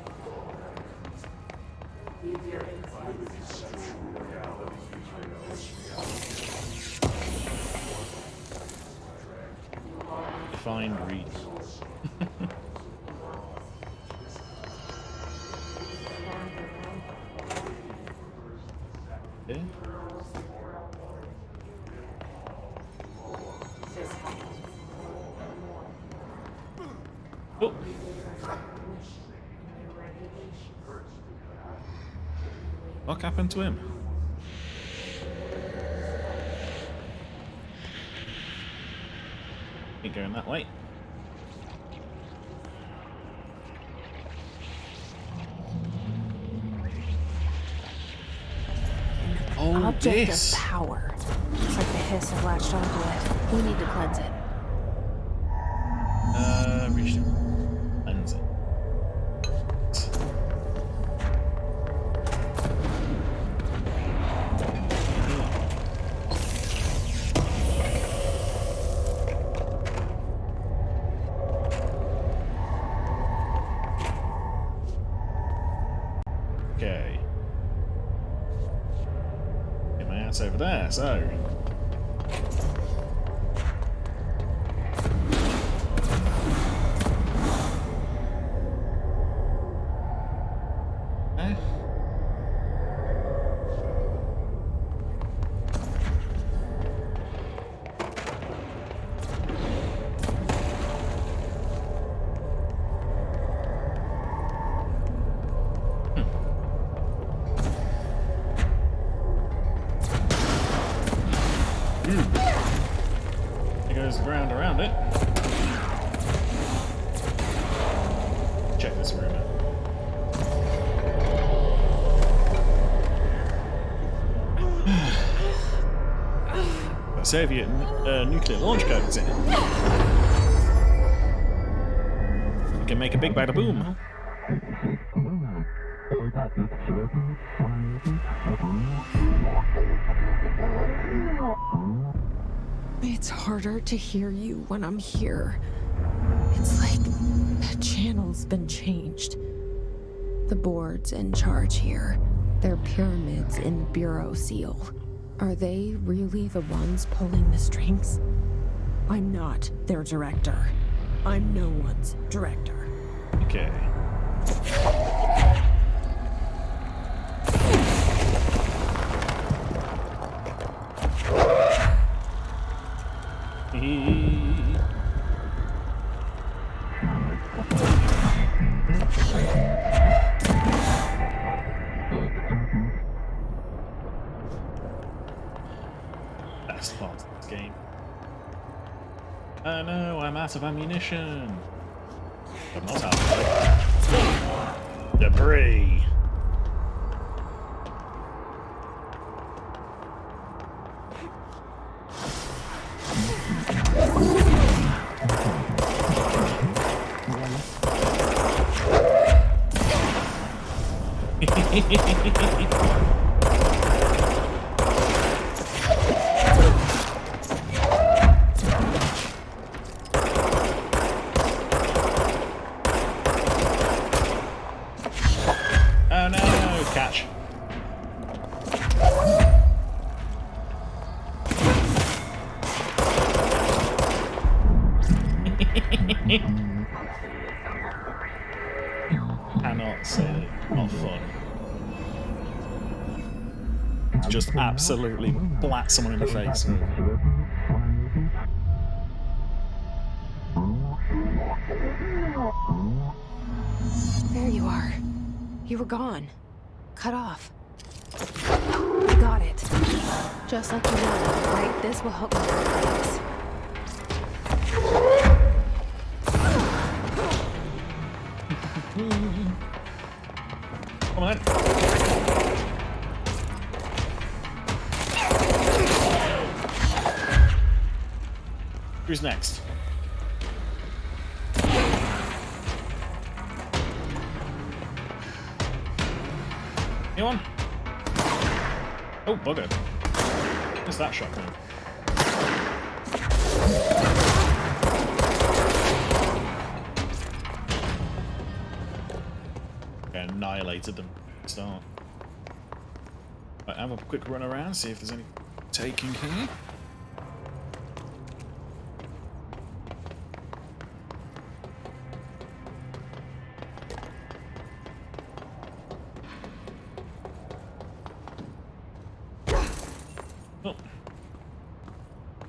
Defined reach. Yeah. Oh. What happened to him? Ain't going that way. Oh, Object this. of power. Looks like the hiss have latched onto it. We need to cleanse it. Reach it. Cleanse it. That's over there, so... Okay. There goes the ground around it. Check this room out. A Soviet nuclear launch codes in it. We can make a big bada boom. It's harder to hear you when I'm here. It's like the channel's been changed. The board's in charge here. They're pyramids in the Bureau seal. Are they really the ones pulling the strings? I'm not their director. I'm no one's director. Okay. Best part of this game. Oh no, I'm out of ammunition. I'm not out of it. Debris. Oh no, catch. Cannot say that it's not fun. To just absolutely blat someone in the face. There you are. You were gone. Cut off. I got it. Just like you wanted, right? This will help me with this. Come on then. Who's next? Anyone? Oh, bugger. Where's that shot coming? Okay, annihilated them. Start. Right, have a quick run around, see if there's any taking here.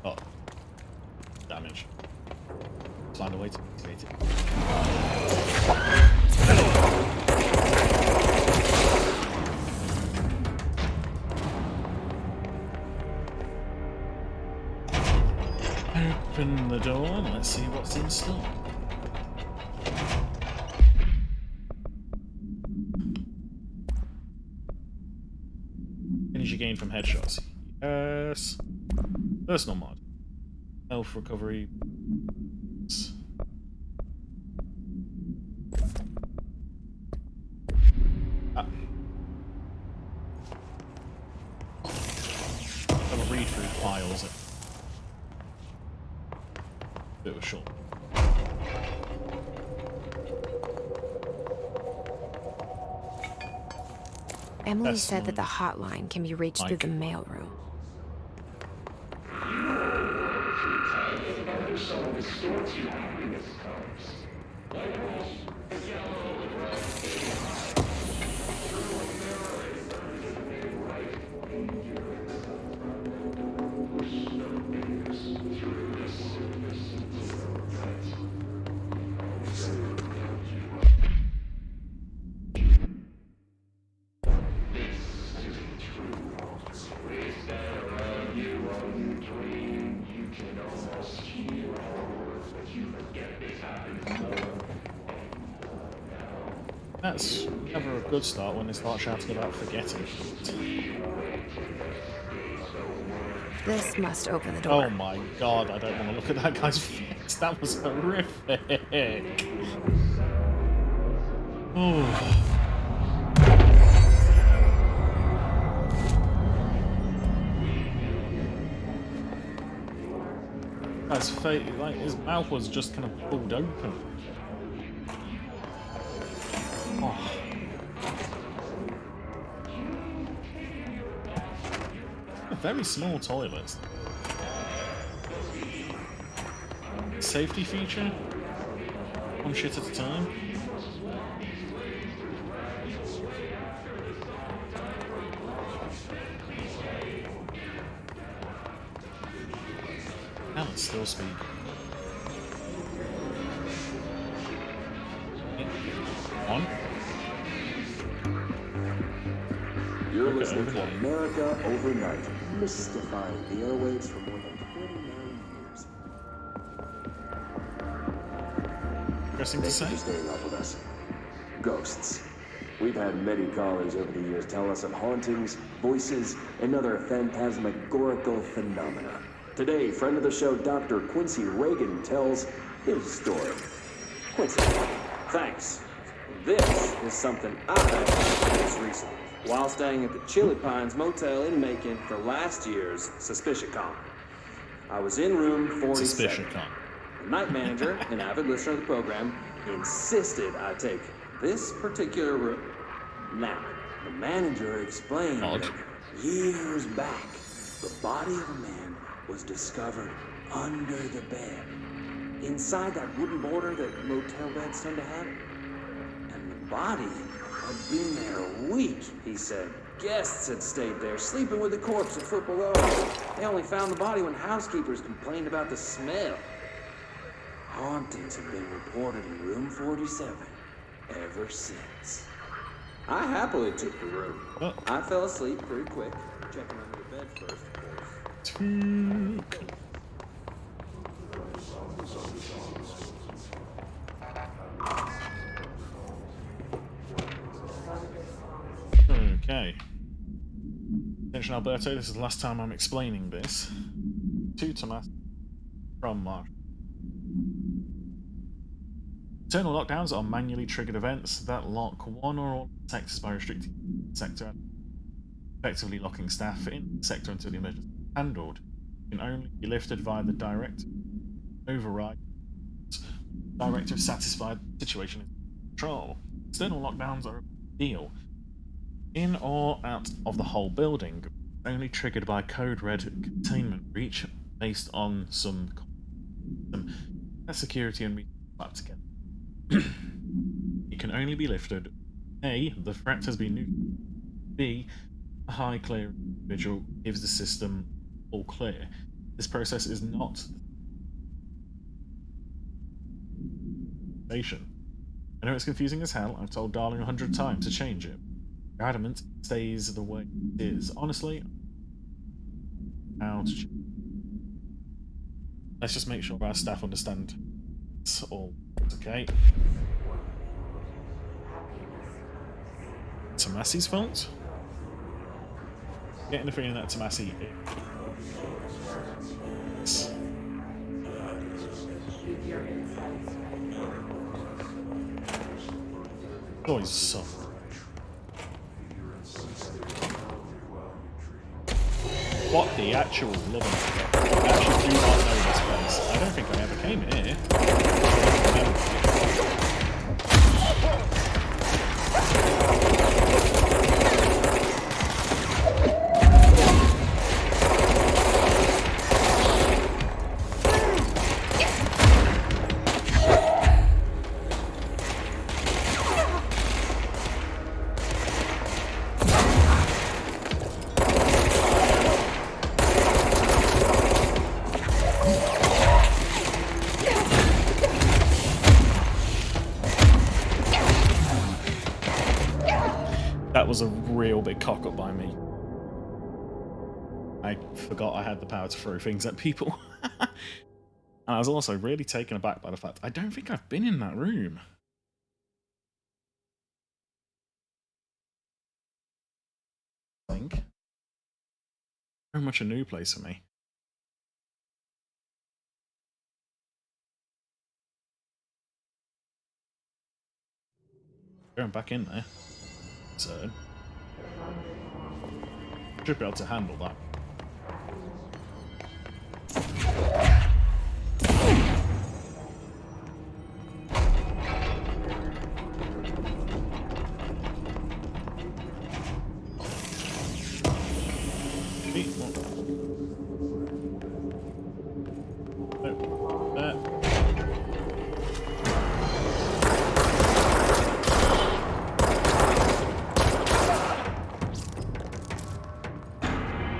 Oh. Damage. Find a way to mitigate it. Open the door and let's see what's in store. Energy gain from headshots. Yes. Personal mod. Health recovery. Have a read through files. Bit of a short. Emily said that the hotline can be reached through the mailroom. That's never a good start when they start shouting about forgetting. This must open the door. Oh my god, I don't want to look at that guy's face. That was horrific. Oh. Guy's face, like his mouth was just kind of pulled open. Oh. Very small toilets. Safety feature? One shit at a time? Now it's still speaking. On. You're listening to America Overnight, mystifying the airwaves for more than 29 years. Interesting to say. Thank you for staying up with us. Ghosts. We've had many callers over the years tell us of hauntings, voices, and other phantasmagorical phenomena. Today, friend of the show, Dr. Quincy Reagan, tells his story. Quincy, thanks. This is something I've experienced recently while staying at the Chili Pines Motel in Macon for last year's SuspiciaCon. I was in room 47. SuspiciaCon. The night manager, an avid listener of the program, insisted I take this particular room. Now, the manager explained that years back, the body of a man was discovered under the bed, inside that wooden border that motel beds tend to have. And the body had been there a week, he said. Guests had stayed there, sleeping with the corpse a foot below. They only found the body when housekeepers complained about the smell. Hauntings have been reported in room 47 ever since. I happily took the room. Oh. I fell asleep pretty quick, checking under the bed first, of course. Okay. Attention Alberto, this is the last time I'm explaining this to Tomas from Marsh. Internal lockdowns are manually triggered events that lock one or all sectors by restricting the sector, effectively locking staff in the sector until the emergency is handled. It can only be lifted via the direct override. Director is satisfied the situation is in control. External lockdowns are a big deal. In or out of the whole building, only triggered by code red containment breach based on some security and clapped together. It can only be lifted: A, the threat has been neutralized; B, a high clear individual gives the system all clear. This process is not station. I know it's confusing as hell. I've told Darling 100 times to change it. You're adamant it stays the way it is. Honestly, how to change. Let's just make sure our staff understand it's all okay. Tomasi's fault? Getting the feeling that Tomasi is. Always soft. What the actual living? I actually do not know this place. I don't think I ever came here. That was a real big cock up by me. I forgot I had the power to throw things at people. And I was also really taken aback by the fact I don't think I've been in that room. I think. Very much a new place for me. Going back in there. So should be able to handle that.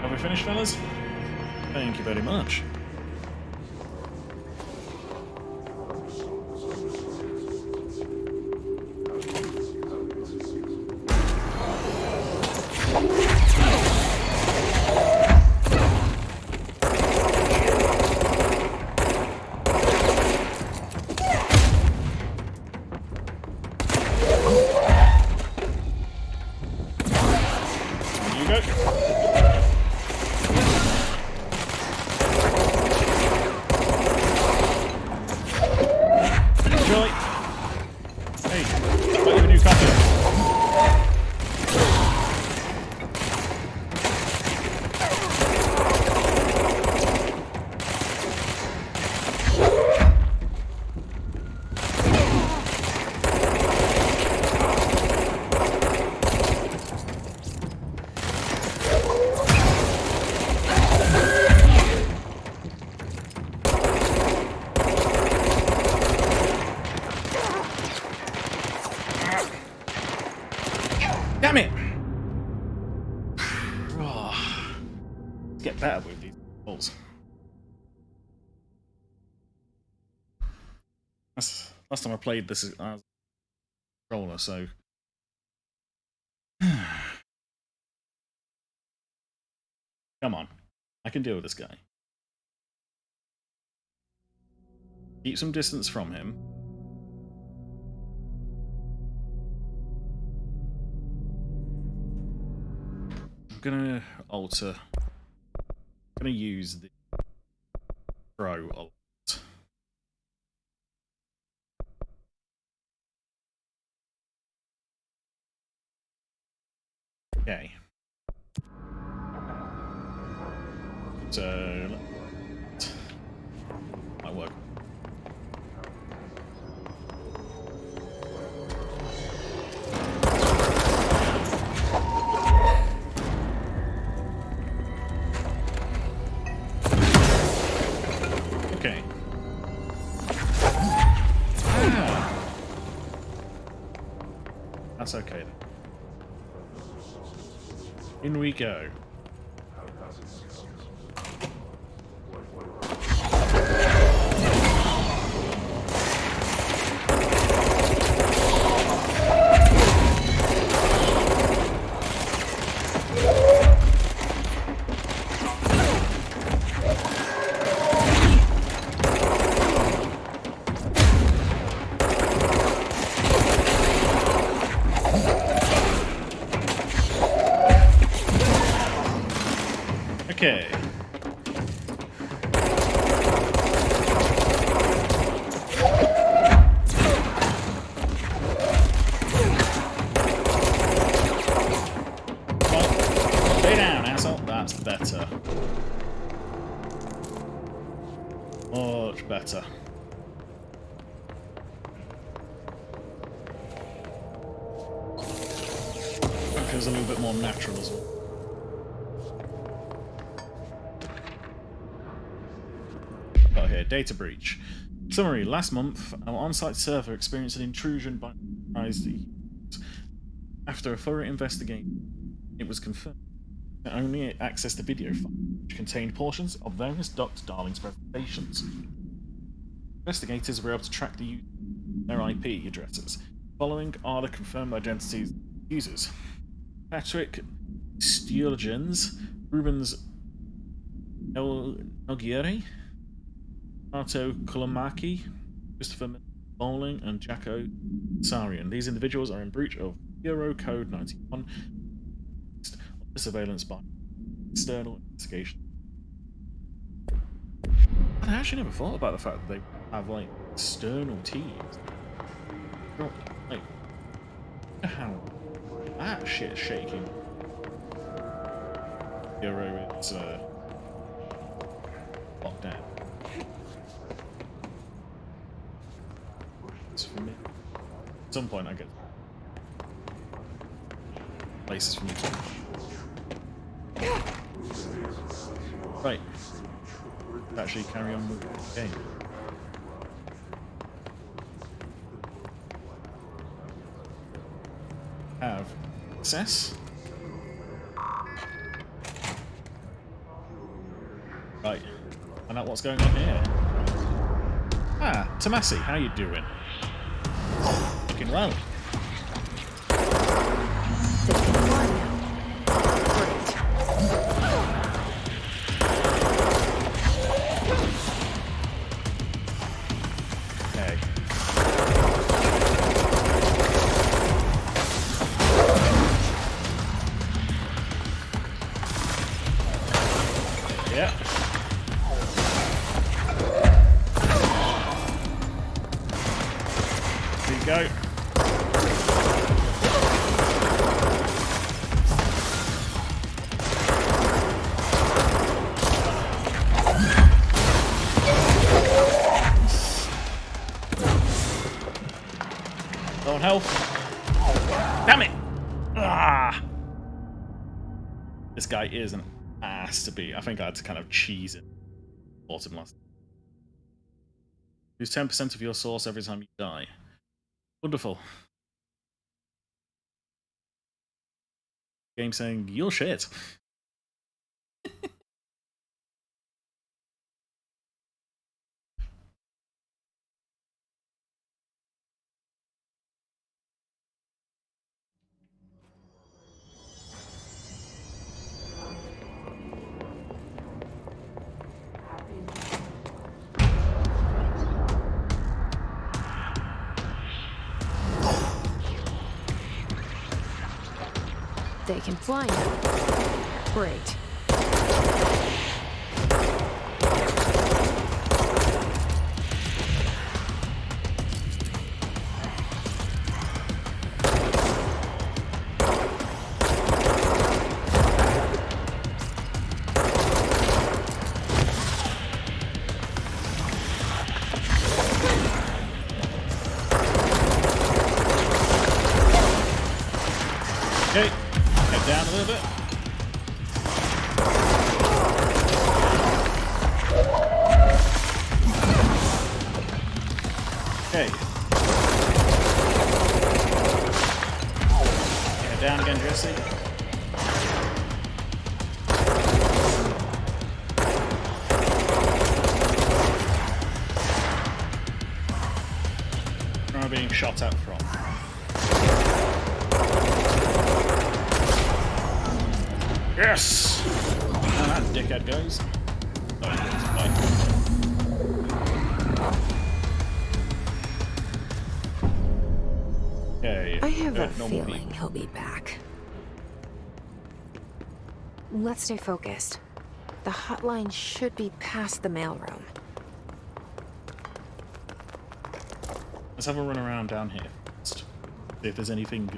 Have we finished, fellas? Thank you very much. Damn it! Oh, let's get better with these balls. That's last time I played this as a controller, so come on, I can deal with this guy. Keep some distance from him. I'm gonna alter. I'm gonna use the Pro a lot. Okay. So might work. Okay. That's okay then. In we go. Okay. Well, stay down, asshole. That's better. Much better. That feels a little bit more natural as well. Here, data breach. Summary: last month, our on-site server experienced an intrusion by the After a thorough investigation, it was confirmed that only accessed the video file, which contained portions of various Dr. Darling's presentations. Investigators were able to track their IP addresses. Following are the confirmed identities of users. Patrick Sturgeons, Rubens Nogueri, Arto Kolomaki, Christopher Bowling, and Jacko Sarian. These individuals are in breach of Bureau Code 91 of surveillance by external investigation. I actually never thought about the fact that they have like external teams. Like, how that shit's shaking. Bureau is locked down. It's for me. At some point I get places for me to right. Actually carry on with the game. Have access. Right. Find out what's going on here. Ah, Tomasi, how you doing? Looking well. Okay. Yeah. There you go. Low on health. Damn it! Ah! This guy is an ass to beat. I think I had to kind of cheese it. Fought him last. Lose 10% of your source every time you die. Wonderful. Game saying, you're shit. They can fly now. Great. Okay. Head down a little bit. Okay. Head down again, Jesse. Where am I being shot at from? Yes! And that dickhead goes. Oh, he goes fine. Okay. I have a normal feeling people. he'll be back. Let's stay focused. The hotline should be past the mailroom. Let's have a run around down here first. See if there's anything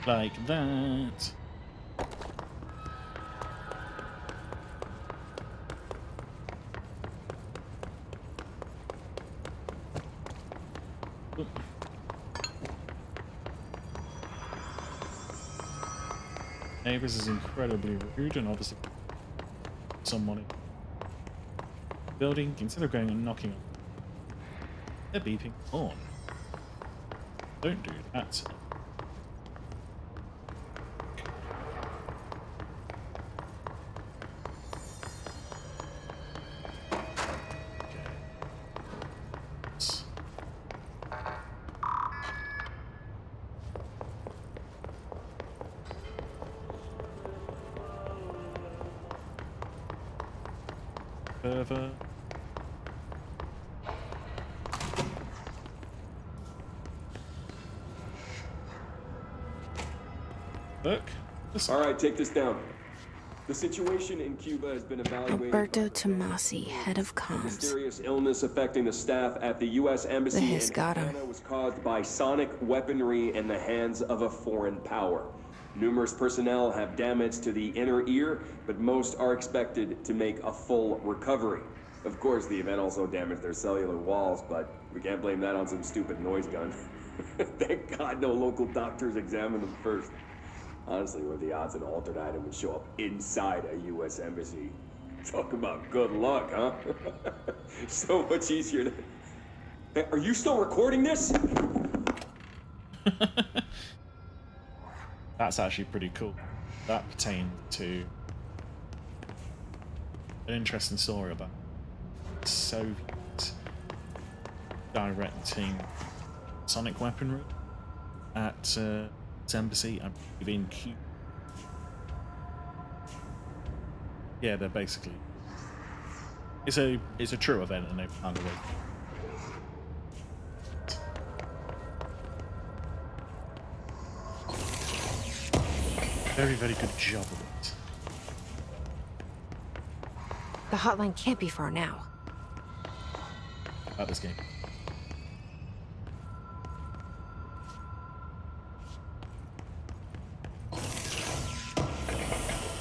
like that. Oop. Neighbors is incredibly rude and obviously someone in the building, instead of going and knocking on, they're beeping on. Don't do that. pervert. Look. All right, take this down. The situation in Cuba has been evaluated. Alberto Tomasi, head of comms. Mysterious illness affecting the staff at the U.S. Embassy The in hiss got him. Havana was caused by sonic weaponry in the hands of a foreign power. Numerous personnel have damage to the inner ear, but most are expected to make a full recovery. Of course, the event also damaged their cellular walls, but we can't blame that on some stupid noise gun. Thank God no local doctors examined them first. Honestly, what are the odds an altered item would show up inside a U.S. embassy? Talk about good luck, huh? So much easier to... Hey, are you still recording this? That's actually pretty cool. That pertained to an interesting story about Soviet directing sonic weaponry at its embassy, I believe, in Cuba. Yeah, they're basically... It's a true event, and they've found a way. Very, very good job of it. The hotline can't be far now. About this game.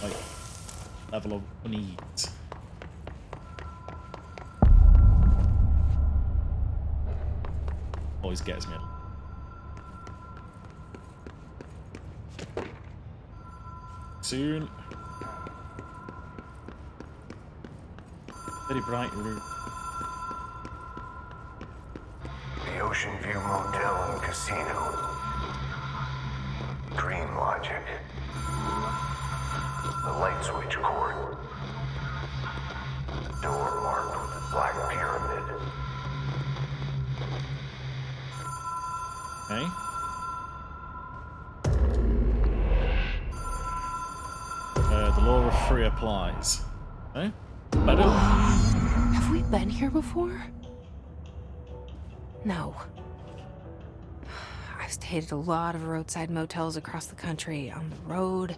Like, level of unease. Always gets me. Soon. Very bright room. The Ocean View Motel and Casino. Dream Logic. The light switch cord. Door marked with a black pyramid. Okay. The law of three applies. Okay? Better? Have we been here before? No. I've stayed at a lot of roadside motels across the country, on the road,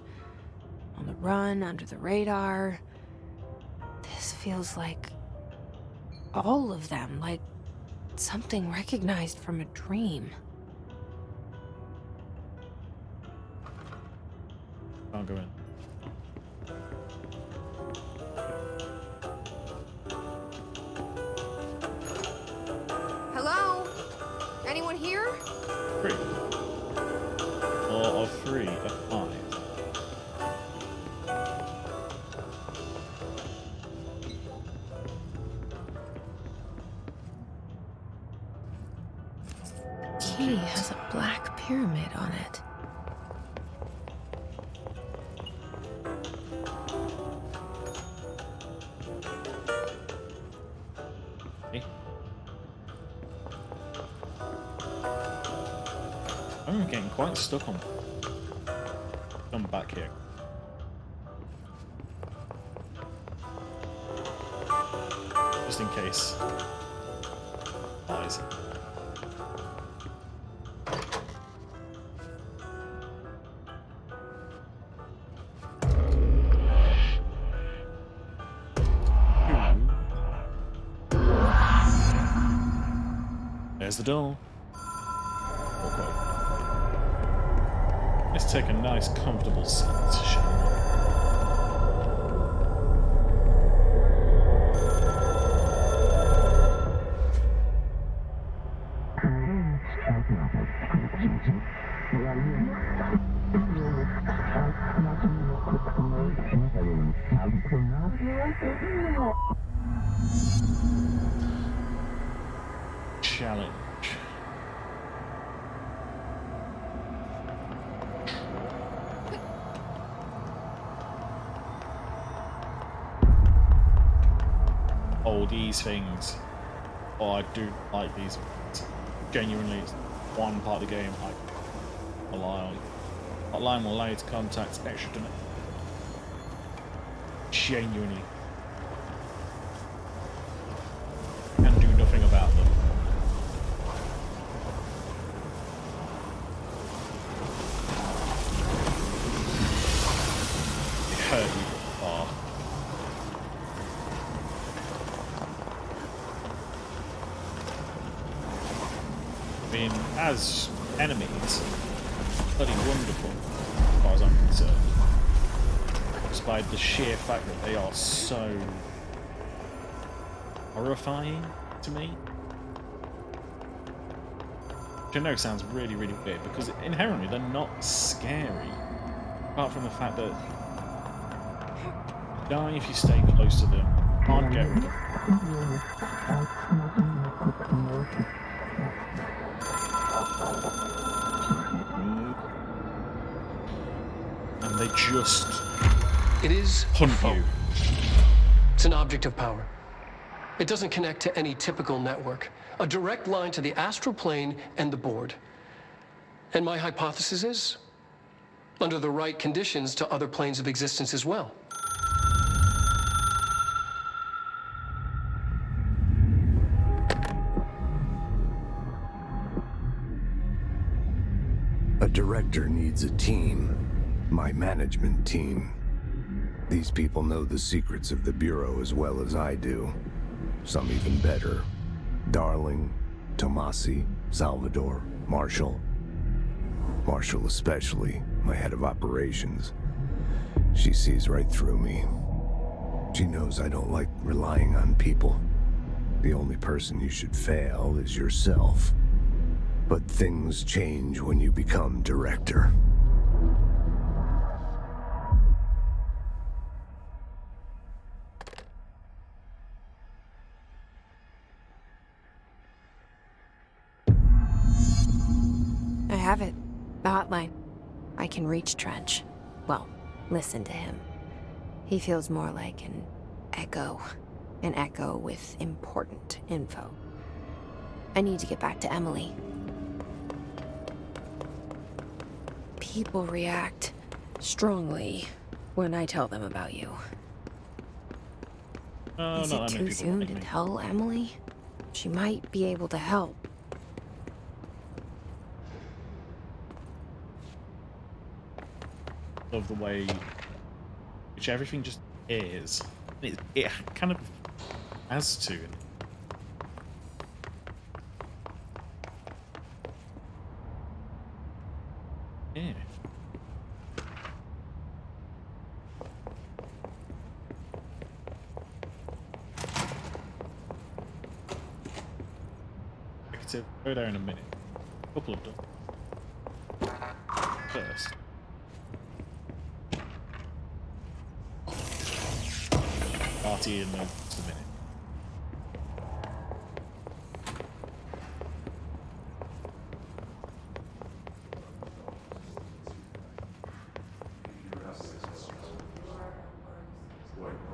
on the run, under the radar. This feels like all of them, like something recognized from a dream. Can't go in. Hello? Anyone here? 3. Law of 3 applies. Key has a black pyramid on it. Okay. I'm getting quite stuck on. Come back here. Just in case. Eyes. There's the door. Okay. Let's take a nice, comfortable seat, shall we? Challenge. Oh, these things. Oh, I do like these things. Genuinely, it's one part of the game I rely on. Hotline will allow you to contact extra. Genuinely. I mean, as enemies, bloody wonderful, as far as I'm concerned. Just by the sheer fact that they are so horrifying to me. Which I know sounds really, really weird, because inherently they're not scary. Apart from the fact that you die if you stay close to them, can't get rid of them. And they just It is hunt you. It's an object of power. It doesn't connect to any typical network. A direct line to the astral plane and the board. And my hypothesis is, under the right conditions, to other planes of existence as well. A director needs a team. My management team. These people know the secrets of the Bureau as well as I do. Some even better. Darling, Tomasi, Salvador, Marshall. Marshall especially, my head of operations. She sees right through me. She knows I don't like relying on people. The only person you should fail is yourself. But things change when you become director. I have it. The hotline. I can reach Trench. Well, listen to him. He feels more like an echo. An echo with important info. I need to get back to Emily. People react strongly when I tell them about you. Is it too soon to tell Emily? She might be able to help. Of the way which everything just is. It kind of has to. Yeah. Negative. Go there in a minute. A couple of them. First. Party in just a minute.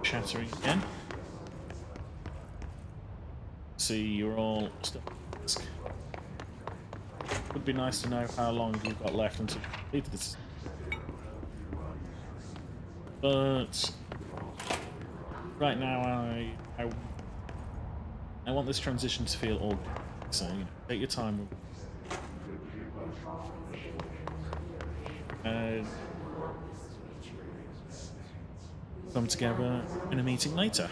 Chattering again. See, you're all still. Would be nice to know how long you've got left until you complete this. But right now, I want this transition to feel organic. So, you know, take your time with come together in a meeting later.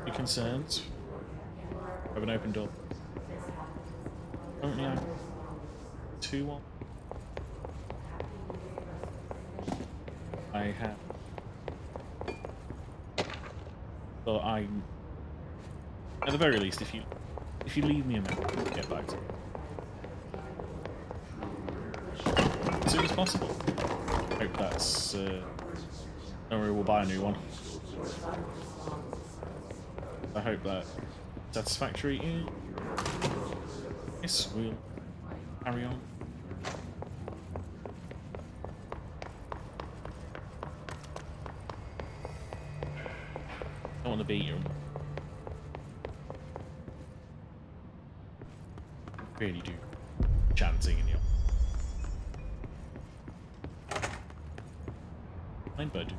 Your concerns. Have an open door. Currently, I'm 2-1. I have. So I, at the very least, if you leave me a minute, I'll get back to you as soon as possible. Hope that's. Don't worry, we'll buy a new one. I hope that's satisfactory. Yes, we'll carry on. I don't want to beat you. Really do. Chanting in your mind, bud.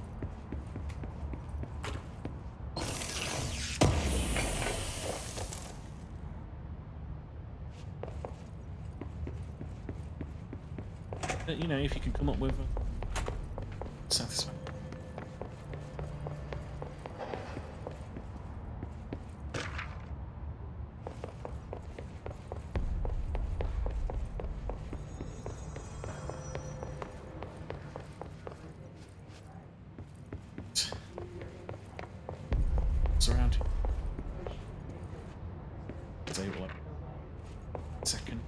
You know, if you can come up with a satisfactory. Table like second.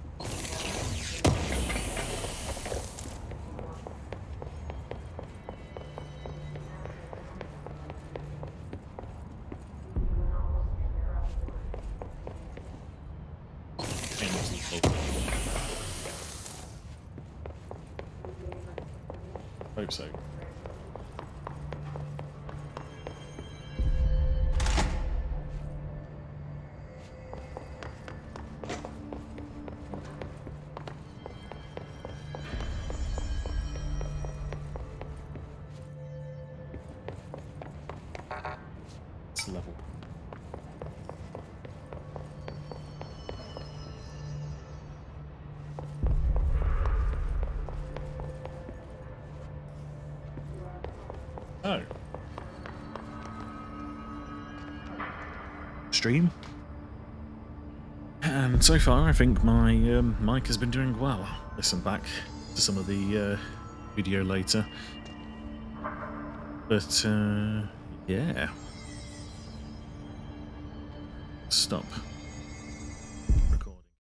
Hope so. It's level. Oh. Stream. And so far, I think my mic has been doing well. Listen back to some of the video later. But, yeah. Stop.